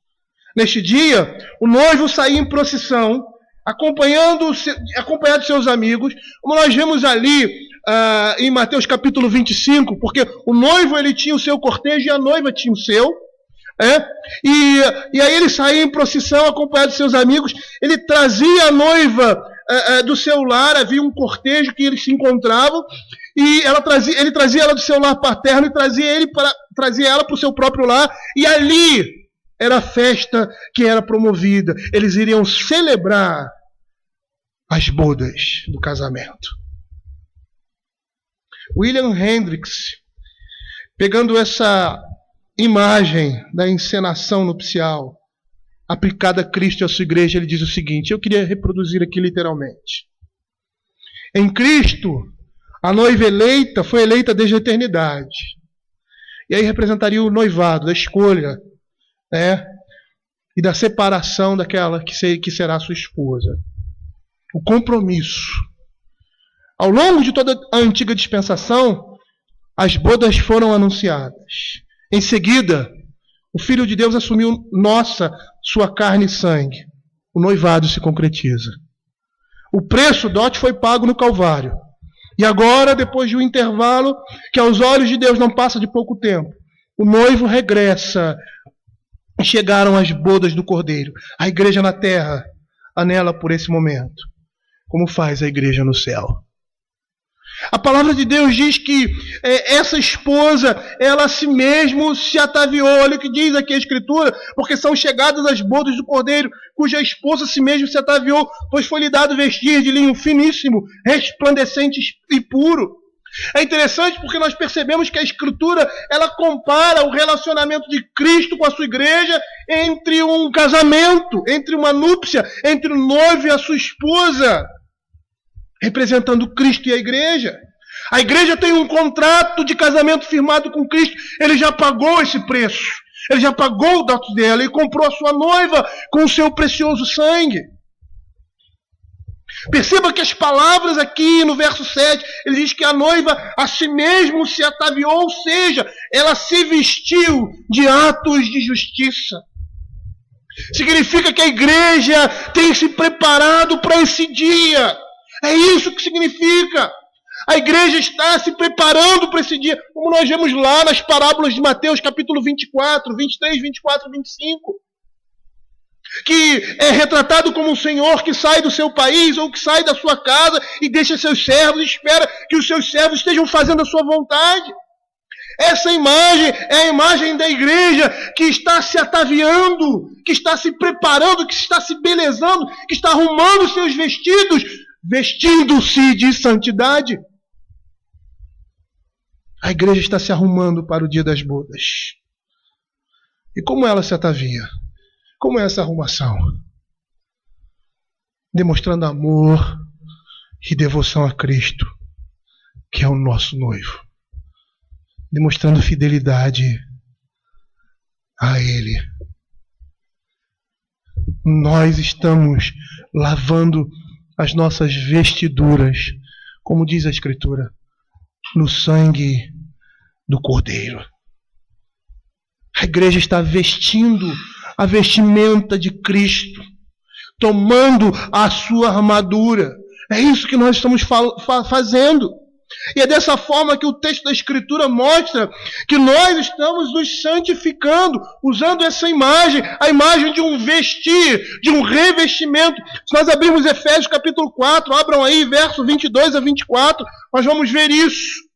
Neste dia, o noivo saía em procissão, acompanhado de seus amigos, como nós vemos ali em Mateus capítulo 25, porque o noivo ele tinha o seu cortejo e a noiva tinha o seu. E aí ele saía em procissão acompanhado de seus amigos, ele trazia a noiva do seu lar, havia um cortejo que eles se encontravam, e ele trazia ela do seu lar paterno e trazia ela para o seu próprio lar, e ali era a festa que era promovida. Eles iriam celebrar as bodas do casamento. William Hendricks, pegando essa imagem da encenação nupcial aplicada a Cristo e a sua igreja, ele diz o seguinte, eu queria reproduzir aqui literalmente. Em Cristo, a noiva eleita foi eleita desde a eternidade. E aí representaria o noivado, da escolha, e da separação daquela que será sua esposa. O compromisso. Ao longo de toda a antiga dispensação, as bodas foram anunciadas. Em seguida, o Filho de Deus assumiu sua carne e sangue. O noivado se concretiza. O preço, o dote, foi pago no Calvário. E agora, depois de um intervalo, que aos olhos de Deus não passa de pouco tempo, o noivo regressa. Chegaram as bodas do Cordeiro. A igreja na terra anela por esse momento. Como faz a igreja no céu? A palavra de Deus diz que essa esposa, ela a si mesmo se ataviou. Olha o que diz aqui a Escritura. Porque são chegadas as bodas do Cordeiro, cuja esposa a si mesmo se ataviou, pois foi-lhe dado vestir de linho finíssimo, resplandecente e puro. É interessante porque nós percebemos que a Escritura ela compara o relacionamento de Cristo com a sua igreja entre um casamento, entre uma núpcia, entre o noivo e a sua esposa, representando Cristo e a igreja. A igreja tem um contrato de casamento firmado com Cristo. Ele já pagou esse preço. Ele já pagou o dote dela e comprou a sua noiva com o seu precioso sangue. Perceba que as palavras aqui no verso 7, ele diz que a noiva a si mesmo se ataviou, ou seja, ela se vestiu de atos de justiça. Significa que a igreja tem se preparado para esse dia. É isso que significa. A igreja está se preparando para esse dia, como nós vemos lá nas parábolas de Mateus, capítulo 24, 23, 24 e 25. Que é retratado como um senhor que sai do seu país ou que sai da sua casa e deixa seus servos e espera que os seus servos estejam fazendo a sua vontade. Essa imagem é a imagem da igreja que está se ataviando, que está se preparando, que está se belezando, que está arrumando seus vestidos, vestindo-se de santidade. A igreja está se arrumando para o dia das bodas. E como ela se atavia? Como é essa arrumação? Demonstrando amor e devoção a Cristo, que é o nosso noivo. Demonstrando fidelidade a Ele. Nós estamos lavando as nossas vestiduras, como diz a Escritura, no sangue do Cordeiro. A igreja está vestindo a vestimenta de Cristo, tomando a sua armadura. É isso que nós estamos fazendo. E é dessa forma que o texto da Escritura mostra que nós estamos nos santificando, usando essa imagem, a imagem de um vestir, de um revestimento. Se nós abrirmos Efésios capítulo 4, abram aí verso 22 a 24, nós vamos ver isso.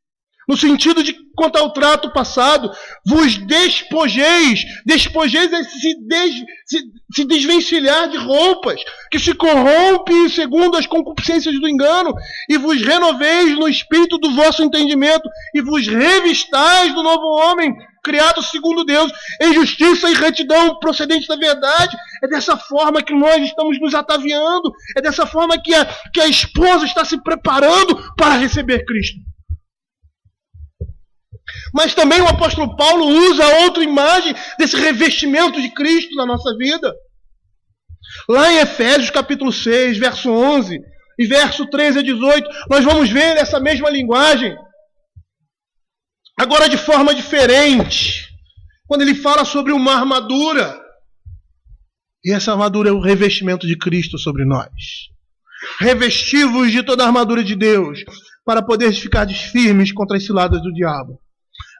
No sentido de, quanto ao trato passado, vos despojeis. Despojeis é se desvencilhar de roupas, que se corrompe segundo as concupiscências do engano, e vos renoveis no espírito do vosso entendimento, e vos revistais do novo homem, criado segundo Deus, em justiça e retidão procedente da verdade. É dessa forma que nós estamos nos ataviando. É dessa forma que a esposa está se preparando para receber Cristo. Mas também o apóstolo Paulo usa outra imagem desse revestimento de Cristo na nossa vida. Lá em Efésios capítulo 6, verso 11 e verso 13 a 18, nós vamos ver essa mesma linguagem, agora de forma diferente, quando ele fala sobre uma armadura. E essa armadura é o revestimento de Cristo sobre nós. Revesti-vos de toda a armadura de Deus, para poderes ficar firmes contra as ciladas do diabo.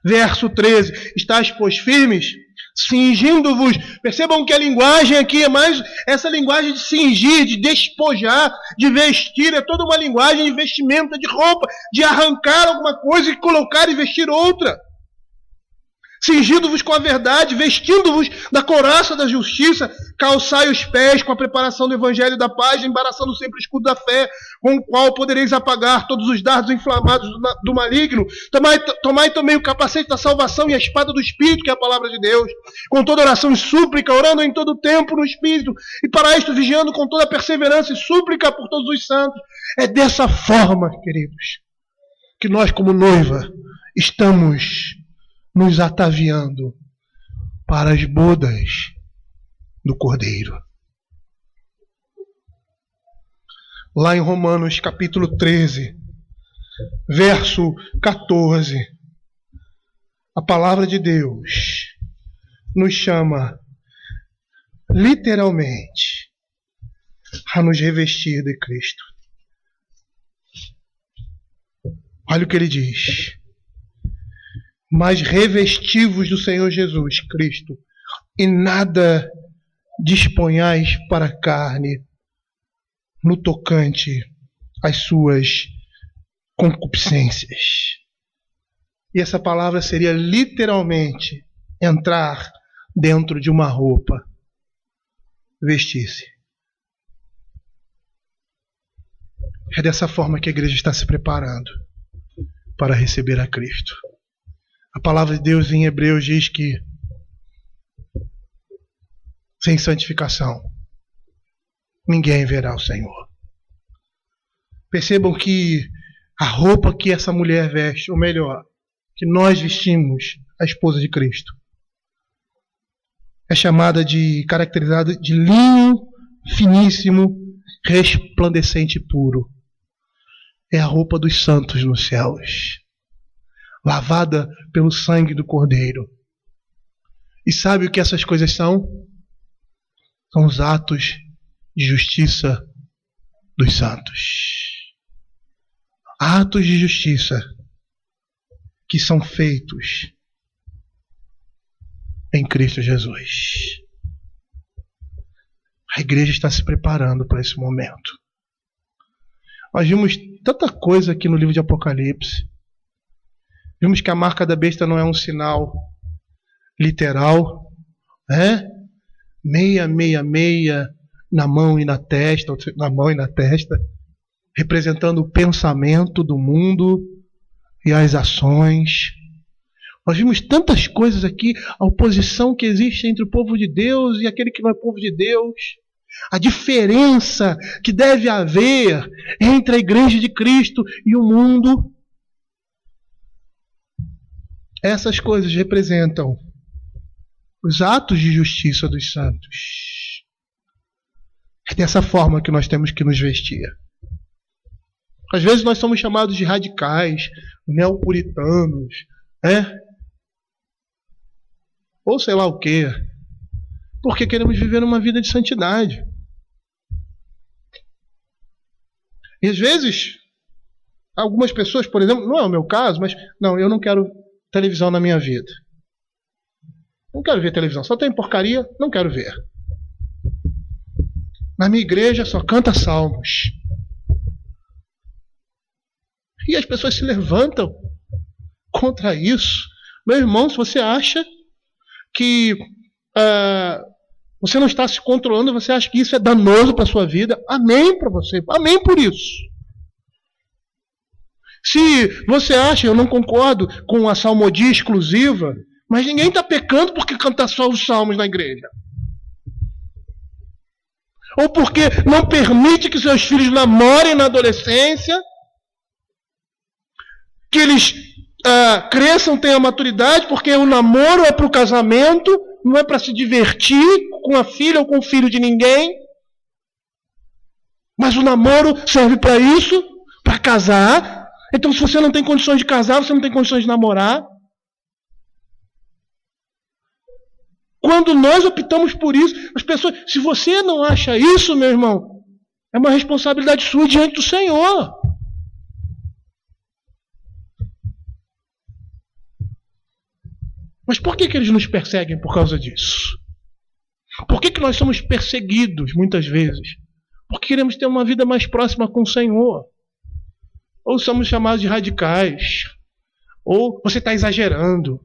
Verso 13, estáis, pois, firmes, cingindo-vos. Percebam que a linguagem aqui é mais essa linguagem de cingir, de despojar, de vestir. É toda uma linguagem de vestimenta, de roupa, de arrancar alguma coisa e colocar e vestir outra. Cingindo-vos com a verdade, vestindo-vos da couraça da justiça, calçai os pés com a preparação do evangelho da paz, embaraçando sempre o escudo da fé, com o qual podereis apagar todos os dardos inflamados do maligno. Tomai também o capacete da salvação e a espada do Espírito, que é a palavra de Deus, com toda oração e súplica, orando em todo o tempo no Espírito, e para isto vigiando com toda perseverança e súplica por todos os santos. É dessa forma, queridos, que nós como noiva estamos nos ataviando para as bodas do Cordeiro. Lá em Romanos capítulo 13, verso 14, a palavra de Deus nos chama literalmente a nos revestir de Cristo. Olha o que ele diz: mas revesti-vos do Senhor Jesus Cristo, e nada disponhais para a carne no tocante às suas concupiscências. E essa palavra seria literalmente entrar dentro de uma roupa, vestir-se. É dessa forma que a igreja está se preparando para receber a Cristo. A palavra de Deus em Hebreus diz que sem santificação ninguém verá o Senhor. Percebam que a roupa que essa mulher veste, ou melhor, que nós vestimos, a esposa de Cristo, é chamada caracterizada de linho finíssimo, resplandecente e puro. É a roupa dos santos nos céus, lavada pelo sangue do Cordeiro. E sabe o que essas coisas são? São os atos de justiça dos santos. Atos de justiça que são feitos em Cristo Jesus. A igreja está se preparando para esse momento. Nós vimos tanta coisa aqui no livro de Apocalipse. Vimos que a marca da besta não é um sinal literal, né? 666 na mão e na testa, representando o pensamento do mundo e as ações. Nós vimos tantas coisas aqui, a oposição que existe entre o povo de Deus e aquele que não é povo de Deus, a diferença que deve haver entre a igreja de Cristo e o mundo. Essas coisas representam os atos de justiça dos santos. É dessa forma que nós temos que nos vestir. Às vezes nós somos chamados de radicais, neopuritanos, né? Ou sei lá o quê, porque queremos viver uma vida de santidade. E às vezes, algumas pessoas, por exemplo, não é o meu caso, mas não, eu não quero televisão na minha vida. Não quero ver televisão, só tem porcaria, não quero ver. Na minha igreja só canta salmos. E as pessoas se levantam contra isso. Meu irmão, se você acha que você não está se controlando, você acha que isso é danoso para a sua vida, amém para você, amém por isso. Se você acha, eu não concordo com a salmodia exclusiva, mas ninguém está pecando porque canta só os salmos na igreja. Ou porque não permite que seus filhos namorem na adolescência, que eles cresçam, tenham maturidade, porque o namoro é para o casamento, não é para se divertir com a filha ou com o filho de ninguém. Mas o namoro serve para isso, para casar. Então, se você não tem condições de casar, você não tem condições de namorar. Quando nós optamos por isso, as pessoas, se você não acha isso, meu irmão, é uma responsabilidade sua diante do Senhor. Mas por que eles nos perseguem por causa disso? Por que nós somos perseguidos muitas vezes? Porque queremos ter uma vida mais próxima com o Senhor. Ou somos chamados de radicais. Ou você está exagerando.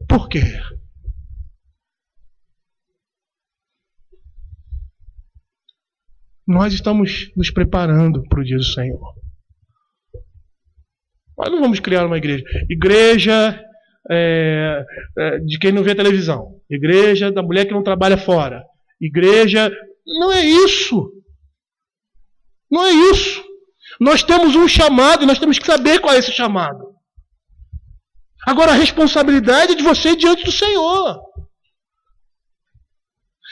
Por quê? Nós estamos nos preparando para o dia do Senhor. Nós não vamos criar uma igreja. Igreja de quem não vê televisão. Igreja da mulher que não trabalha fora. Igreja... Não é isso. Não é isso. Nós temos um chamado e nós temos que saber qual é esse chamado. Agora a responsabilidade é de você diante do Senhor.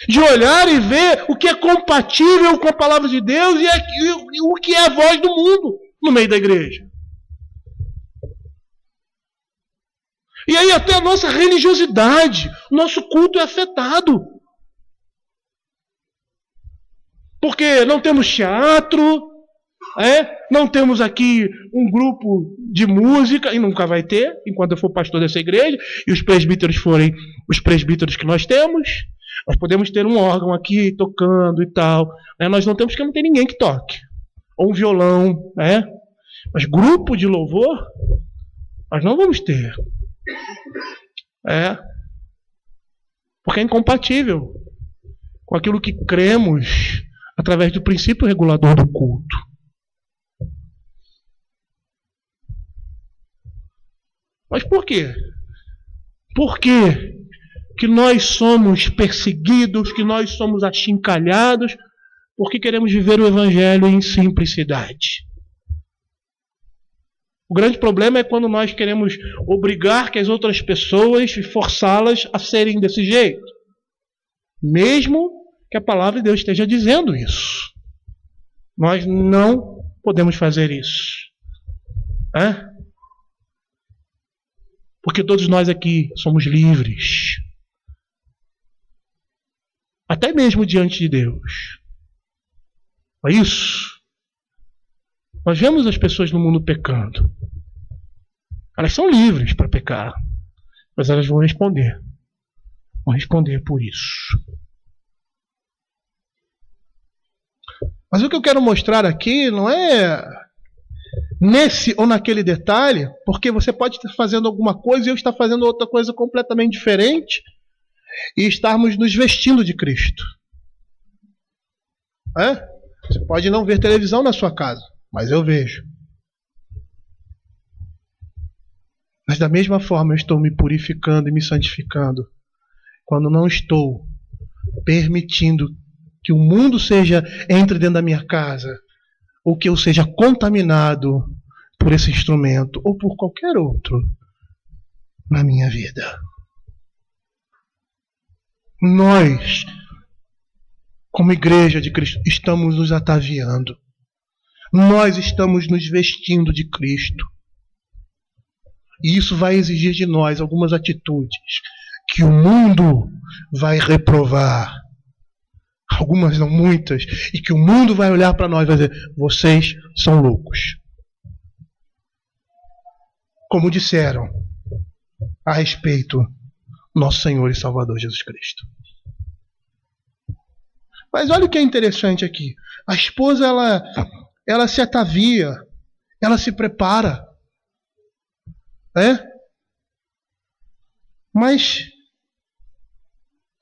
De olhar e ver o que é compatível com a palavra de Deus e o que é a voz do mundo no meio da igreja. E aí até a nossa religiosidade, o nosso culto é afetado. Porque não temos teatro, não temos aqui um grupo de música, e nunca vai ter, enquanto eu for pastor dessa igreja, e os presbíteros forem os presbíteros que nós temos. Nós podemos ter um órgão aqui tocando e tal. Nós não temos, porque não tem ninguém que toque. Ou um violão. Mas grupo de louvor, nós não vamos ter. Porque é incompatível com aquilo que cremos através do princípio regulador do culto. Mas por quê? Por quê que nós somos perseguidos, que nós somos achincalhados, porque queremos viver o Evangelho em simplicidade? O grande problema é quando nós queremos obrigar que as outras pessoas e forçá-las a serem desse jeito. Mesmo que a palavra de Deus esteja dizendo isso. Nós não podemos fazer isso. Porque todos nós aqui somos livres. Até mesmo diante de Deus. Não é isso? Nós vemos as pessoas no mundo pecando. Elas são livres para pecar. Mas elas vão responder. Vão responder por isso. Mas o que eu quero mostrar aqui não é nesse ou naquele detalhe, porque você pode estar fazendo alguma coisa e eu estar fazendo outra coisa completamente diferente e estarmos nos vestindo de Cristo. Você pode não ver televisão na sua casa, mas eu vejo. Mas da mesma forma eu estou me purificando e me santificando quando não estou permitindo que o mundo entre dentro da minha casa, ou que eu seja contaminado por esse instrumento, ou por qualquer outro na minha vida. Nós, como igreja de Cristo, estamos nos ataviando. Nós estamos nos vestindo de Cristo. E isso vai exigir de nós algumas atitudes que o mundo vai reprovar. Algumas não, muitas. E que o mundo vai olhar para nós e vai dizer: vocês são loucos. Como disseram a respeito do nosso Senhor e Salvador Jesus Cristo. Mas olha o que é interessante aqui. A esposa, ela se atavia, ela se prepara. Mas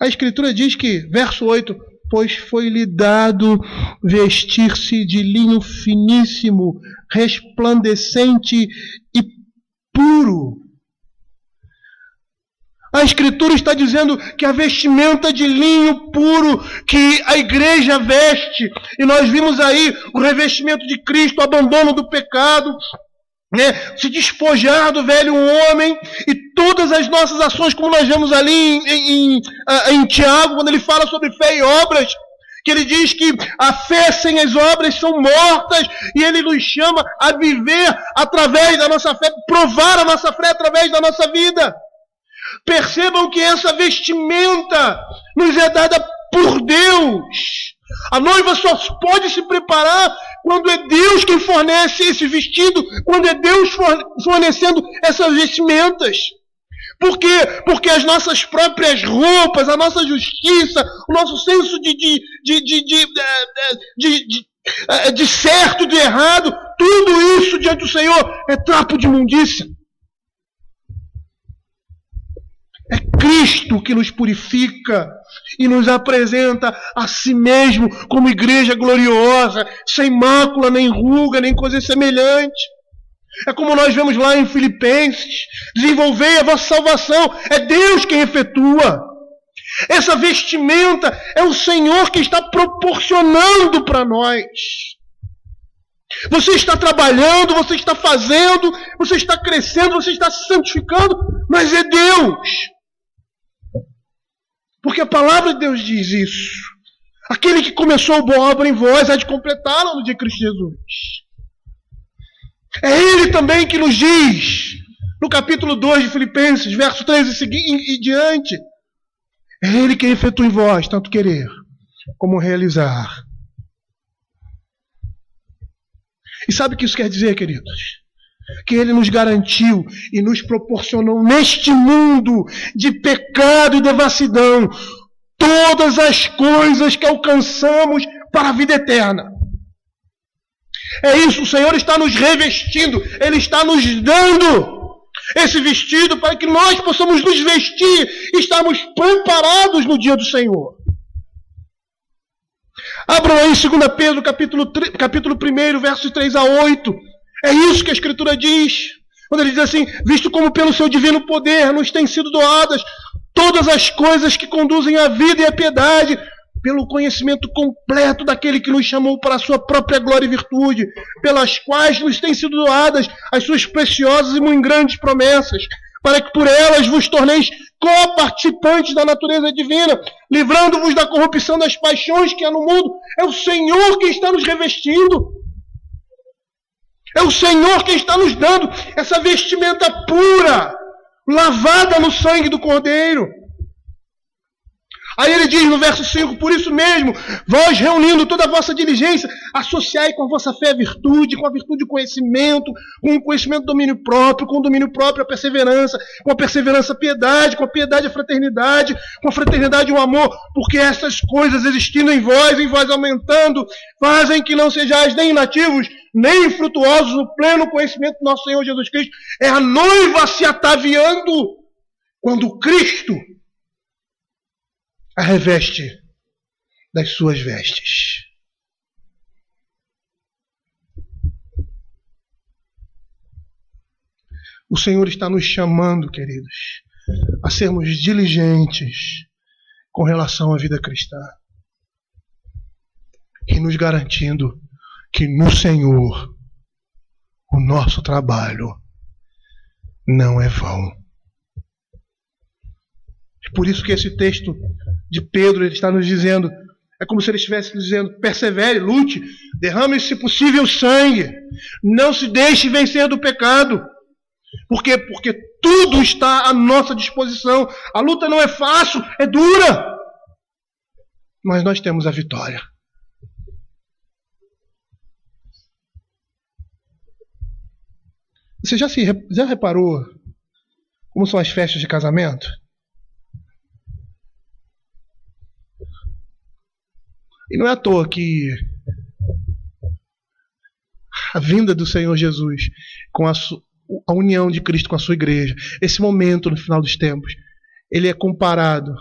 a Escritura diz que, verso 8, pois foi-lhe dado vestir-se de linho finíssimo, resplandecente e puro. A Escritura está dizendo que a vestimenta de linho puro que a igreja veste, e nós vimos aí o revestimento de Cristo, o abandono do pecado, se despojar do velho homem, e todas as nossas ações, como nós vemos ali em Tiago, quando ele fala sobre fé e obras, que ele diz que a fé sem as obras são mortas, e ele nos chama a viver através da nossa fé, provar a nossa fé através da nossa vida. Percebam que essa vestimenta nos é dada por Deus. A noiva só pode se preparar quando é Deus quem fornece esse vestido, quando é Deus fornecendo essas vestimentas. Por quê? Porque as nossas próprias roupas, a nossa justiça, o nosso senso de certo e de errado, tudo isso diante do Senhor é trapo de imundícia. É Cristo que nos purifica e nos apresenta a si mesmo como igreja gloriosa, sem mácula, nem ruga, nem coisa semelhante. É como nós vemos lá em Filipenses: desenvolvei a vossa salvação, é Deus quem efetua. Essa vestimenta é o Senhor que está proporcionando para nós. Você está trabalhando, você está fazendo, você está crescendo, você está se santificando, mas é Deus. Porque a palavra de Deus diz isso. Aquele que começou a boa obra em vós há de completá-la no dia de Cristo Jesus. É Ele também que nos diz, no capítulo 2 de Filipenses, verso 3 e diante, é Ele quem efetua em vós tanto querer como realizar. E sabe o que isso quer dizer, queridos? Que Ele nos garantiu e nos proporcionou neste mundo de pecado e devassidão todas as coisas que alcançamos para a vida eterna. É isso, o Senhor está nos revestindo, Ele está nos dando esse vestido para que nós possamos nos vestir e estarmos preparados no dia do Senhor. Abram aí 2 Pedro, capítulo 1, versos 3 a 8. É isso que a Escritura diz. Quando ele diz assim: visto como pelo seu divino poder nos têm sido doadas todas as coisas que conduzem à vida e à piedade, pelo conhecimento completo daquele que nos chamou para a sua própria glória e virtude, pelas quais nos têm sido doadas as suas preciosas e muito grandes promessas, para que por elas vos torneis coparticipantes da natureza divina, livrando-vos da corrupção das paixões que há no mundo. É o Senhor quem está nos revestindo. É o Senhor quem está nos dando essa vestimenta pura, lavada no sangue do Cordeiro. Aí ele diz no verso 5: por isso mesmo, vós reunindo toda a vossa diligência, associai com a vossa fé a virtude, com a virtude o conhecimento, com o conhecimento domínio próprio, com o domínio próprio a perseverança, com a perseverança a piedade, com a piedade a fraternidade, com a fraternidade o amor, porque essas coisas existindo em vós aumentando, fazem que não sejais nem inativos, nem infrutuosos no pleno conhecimento do nosso Senhor Jesus Cristo. É a noiva se ataviando quando Cristo a reveste das suas vestes. O Senhor está nos chamando, queridos, a sermos diligentes com relação à vida cristã e nos garantindo que no Senhor o nosso trabalho não é vão. É por isso que esse texto de Pedro, ele está nos dizendo, é como se ele estivesse dizendo: persevere, lute, derrame, se possível, sangue, não se deixe vencer do pecado. Por quê? Porque tudo está à nossa disposição. A luta não é fácil, é dura, mas nós temos a vitória. Você já reparou como são as festas de casamento? E não é à toa que a vinda do Senhor Jesus, com a união de Cristo com a sua igreja, esse momento no final dos tempos, ele é comparado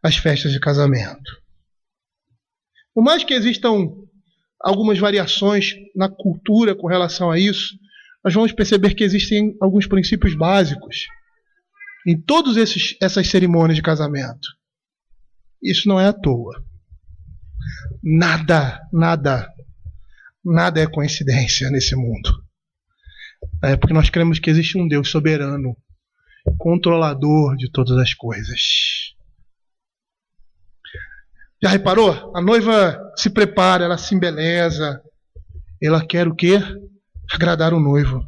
às festas de casamento. Por mais que existam algumas variações na cultura com relação a isso, nós vamos perceber que existem alguns princípios básicos em todas essas cerimônias de casamento. Isso não é à toa. Nada é coincidência nesse mundo. É porque nós cremos que existe um Deus soberano, controlador de todas as coisas. Já reparou? A noiva se prepara, ela se embeleza. Ela quer o quê? Agradar o noivo.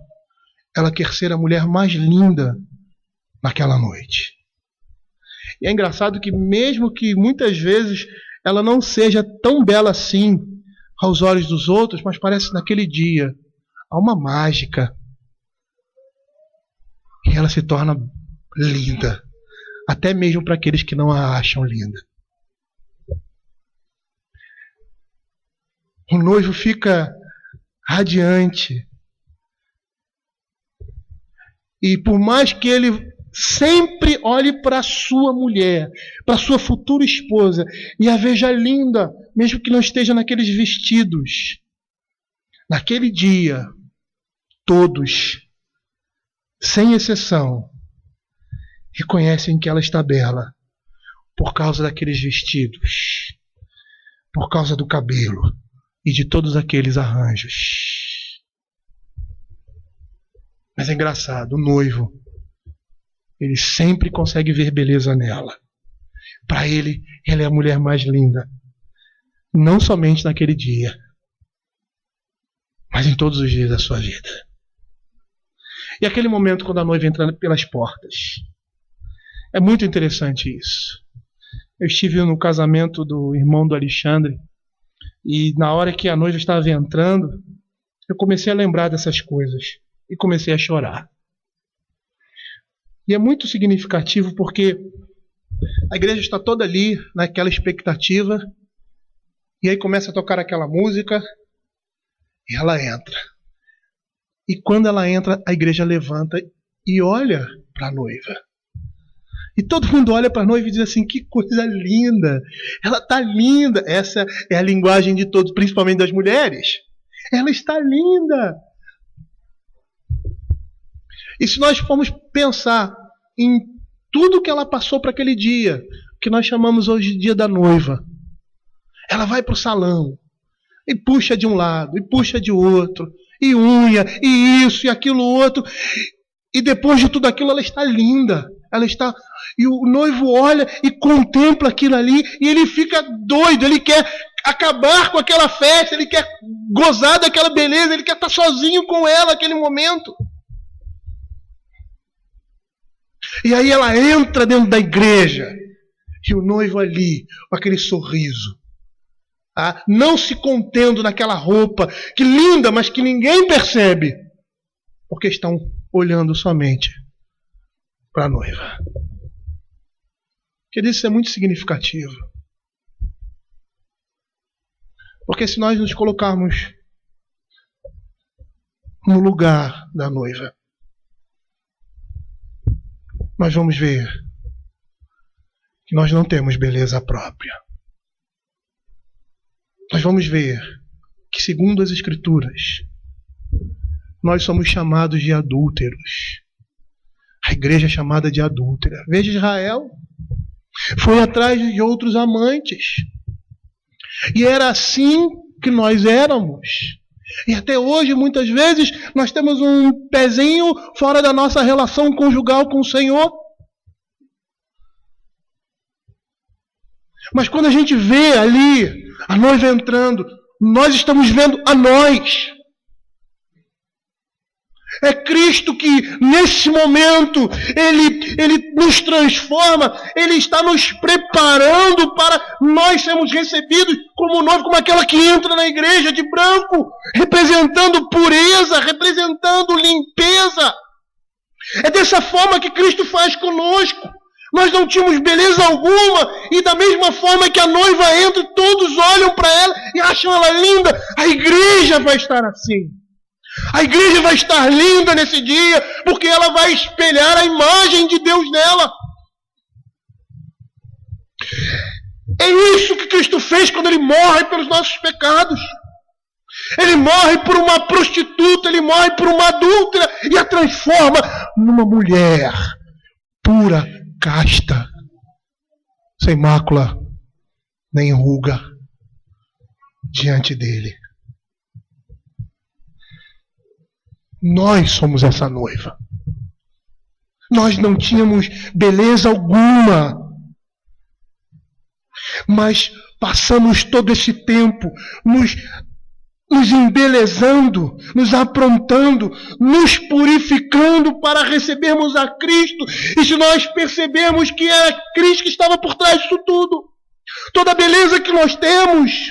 Ela quer ser a mulher mais linda naquela noite. E é engraçado que mesmo que muitas vezes ela não seja tão bela assim aos olhos dos outros, mas parece que naquele dia há uma mágica. E ela se torna linda, até mesmo para aqueles que não a acham linda. O noivo fica radiante. E por mais que ele sempre olhe para a sua mulher, para a sua futura esposa, e a veja linda, mesmo que não esteja naqueles vestidos, naquele dia, todos, sem exceção, reconhecem que ela está bela por causa daqueles vestidos, por causa do cabelo e de todos aqueles arranjos. Mas é engraçado, o noivo, ele sempre consegue ver beleza nela. Para ele, ela é a mulher mais linda. Não somente naquele dia, mas em todos os dias da sua vida. E aquele momento quando a noiva entra pelas portas. É muito interessante isso. Eu estive no casamento do irmão do Alexandre, e na hora que a noiva estava entrando, eu comecei a lembrar dessas coisas e comecei a chorar. E é muito significativo porque a igreja está toda ali naquela expectativa, e aí começa a tocar aquela música e ela entra. E quando ela entra, a igreja levanta e olha para a noiva. E todo mundo olha para a noiva e diz assim: que coisa linda, ela está linda. Essa é a linguagem de todos, principalmente das mulheres. Ela está linda. E se nós formos pensar em tudo que ela passou para aquele dia, que nós chamamos hoje de dia da noiva, ela vai para o salão e puxa de um lado e puxa de outro, e unha, e isso e aquilo outro, e depois de tudo aquilo ela está linda. Ela está, e o noivo olha e contempla aquilo ali, e ele fica doido, ele quer acabar com aquela festa, ele quer gozar daquela beleza, ele quer estar sozinho com ela naquele momento. E aí ela entra dentro da igreja, e o noivo ali, com aquele sorriso, não se contendo naquela roupa, que linda, mas que ninguém percebe, porque estão olhando somente para a noiva. Querido, isso é muito significativo. Porque se nós nos colocarmos no lugar da noiva, nós vamos ver que nós não temos beleza própria. Nós vamos ver que, segundo as Escrituras, nós somos chamados de adúlteros. A igreja é chamada de adúltera. Veja, Israel foi atrás de outros amantes. E era assim que nós éramos. E até hoje, muitas vezes, nós temos um pezinho fora da nossa relação conjugal com o Senhor. Mas quando a gente vê ali a noiva entrando, nós estamos vendo a nós. É Cristo que, nesse momento, Ele nos transforma, Ele está nos preparando para nós sermos recebidos como noivo, como aquela que entra na igreja de branco, representando pureza, representando limpeza. É dessa forma que Cristo faz conosco. Nós não tínhamos beleza alguma, e da mesma forma que a noiva entra, todos olham para ela e acham ela linda. A igreja vai estar assim. A igreja vai estar linda nesse dia, porque ela vai espelhar a imagem de Deus nela. É isso que Cristo fez quando Ele morre pelos nossos pecados. Ele morre por uma prostituta, Ele morre por uma adúltera e a transforma numa mulher pura, casta, sem mácula, nem ruga, diante dEle. Nós somos essa noiva. Nós não tínhamos beleza alguma, mas passamos todo esse tempo nos embelezando, nos aprontando, nos purificando para recebermos a Cristo. E se nós percebemos que era Cristo que estava por trás disso tudo, toda a beleza que nós temos,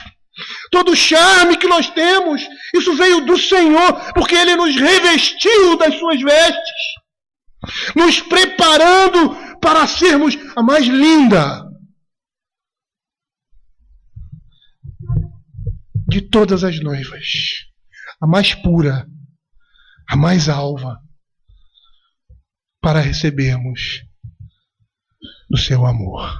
todo o charme que nós temos, isso veio do Senhor, porque Ele nos revestiu das suas vestes, nos preparando para sermos a mais linda de todas as noivas, a mais pura, a mais alva, para recebermos do seu amor.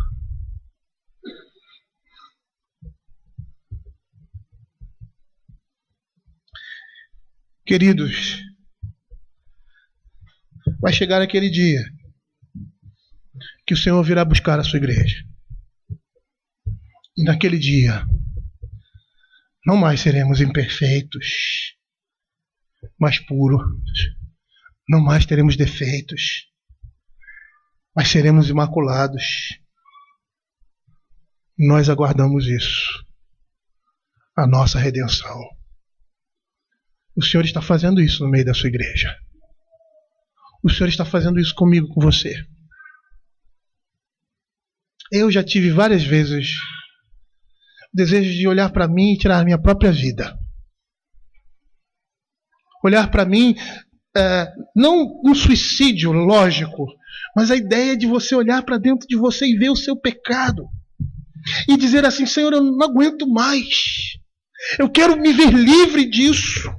Queridos, vai chegar aquele dia que o Senhor virá buscar a sua igreja. E naquele dia, não mais seremos imperfeitos, mas puros. Não mais teremos defeitos, mas seremos imaculados. Nós aguardamos isso, a nossa redenção. O Senhor está fazendo isso no meio da sua igreja. O Senhor está fazendo isso comigo, com você. Eu já tive várias vezes o desejo de olhar para mim e tirar a minha própria vida. Olhar para mim, não um suicídio, lógico, mas a ideia de você olhar para dentro de você e ver o seu pecado. E dizer assim: Senhor, eu não aguento mais. Eu quero me ver livre disso.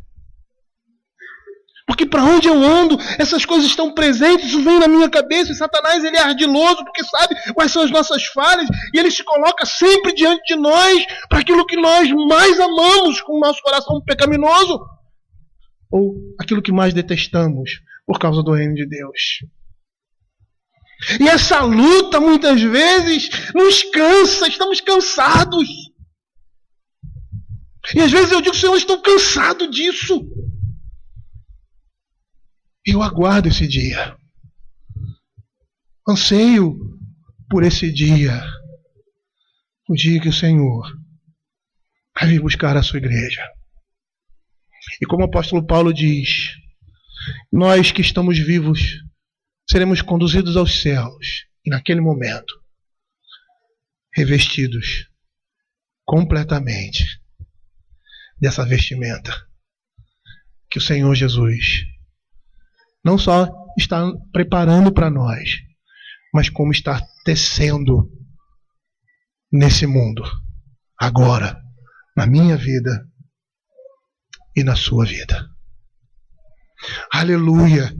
Porque para onde eu ando, essas coisas estão presentes, isso vem na minha cabeça, e Satanás, ele é ardiloso, porque sabe quais são as nossas falhas, e ele se coloca sempre diante de nós, para aquilo que nós mais amamos com o nosso coração pecaminoso, ou aquilo que mais detestamos, por causa do reino de Deus. E essa luta, muitas vezes, nos cansa, estamos cansados. E às vezes eu digo: Senhor, eu estou cansado disso. Eu aguardo esse dia. Anseio por esse dia. O dia que o Senhor vai vir buscar a sua igreja. E como o apóstolo Paulo diz, nós que estamos vivos seremos conduzidos aos céus. E naquele momento, revestidos completamente dessa vestimenta que o Senhor Jesus não só está preparando para nós, mas como está tecendo nesse mundo, agora, na minha vida e na sua vida. Aleluia!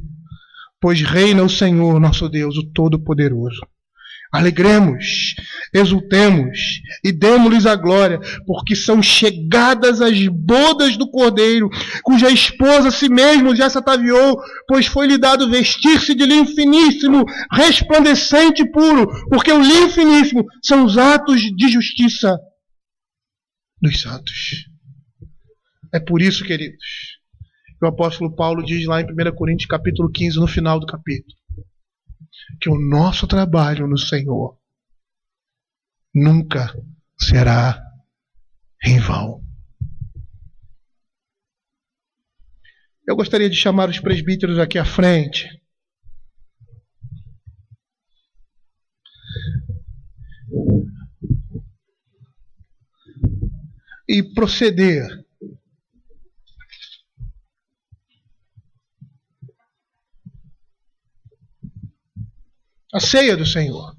Pois reina o Senhor, nosso Deus, o Todo-Poderoso. Alegremos, exultemos e demos-lhes a glória, porque são chegadas as bodas do Cordeiro, cuja esposa a si mesmo já se ataviou, pois foi-lhe dado vestir-se de linho finíssimo, resplandecente e puro, porque o linho finíssimo são os atos de justiça dos santos. É por isso, queridos, que o apóstolo Paulo diz lá em 1 Coríntios capítulo 15, no final do capítulo, que o nosso trabalho no Senhor nunca será em vão. Eu gostaria de chamar os presbíteros aqui à frente. E proceder a ceia do Senhor.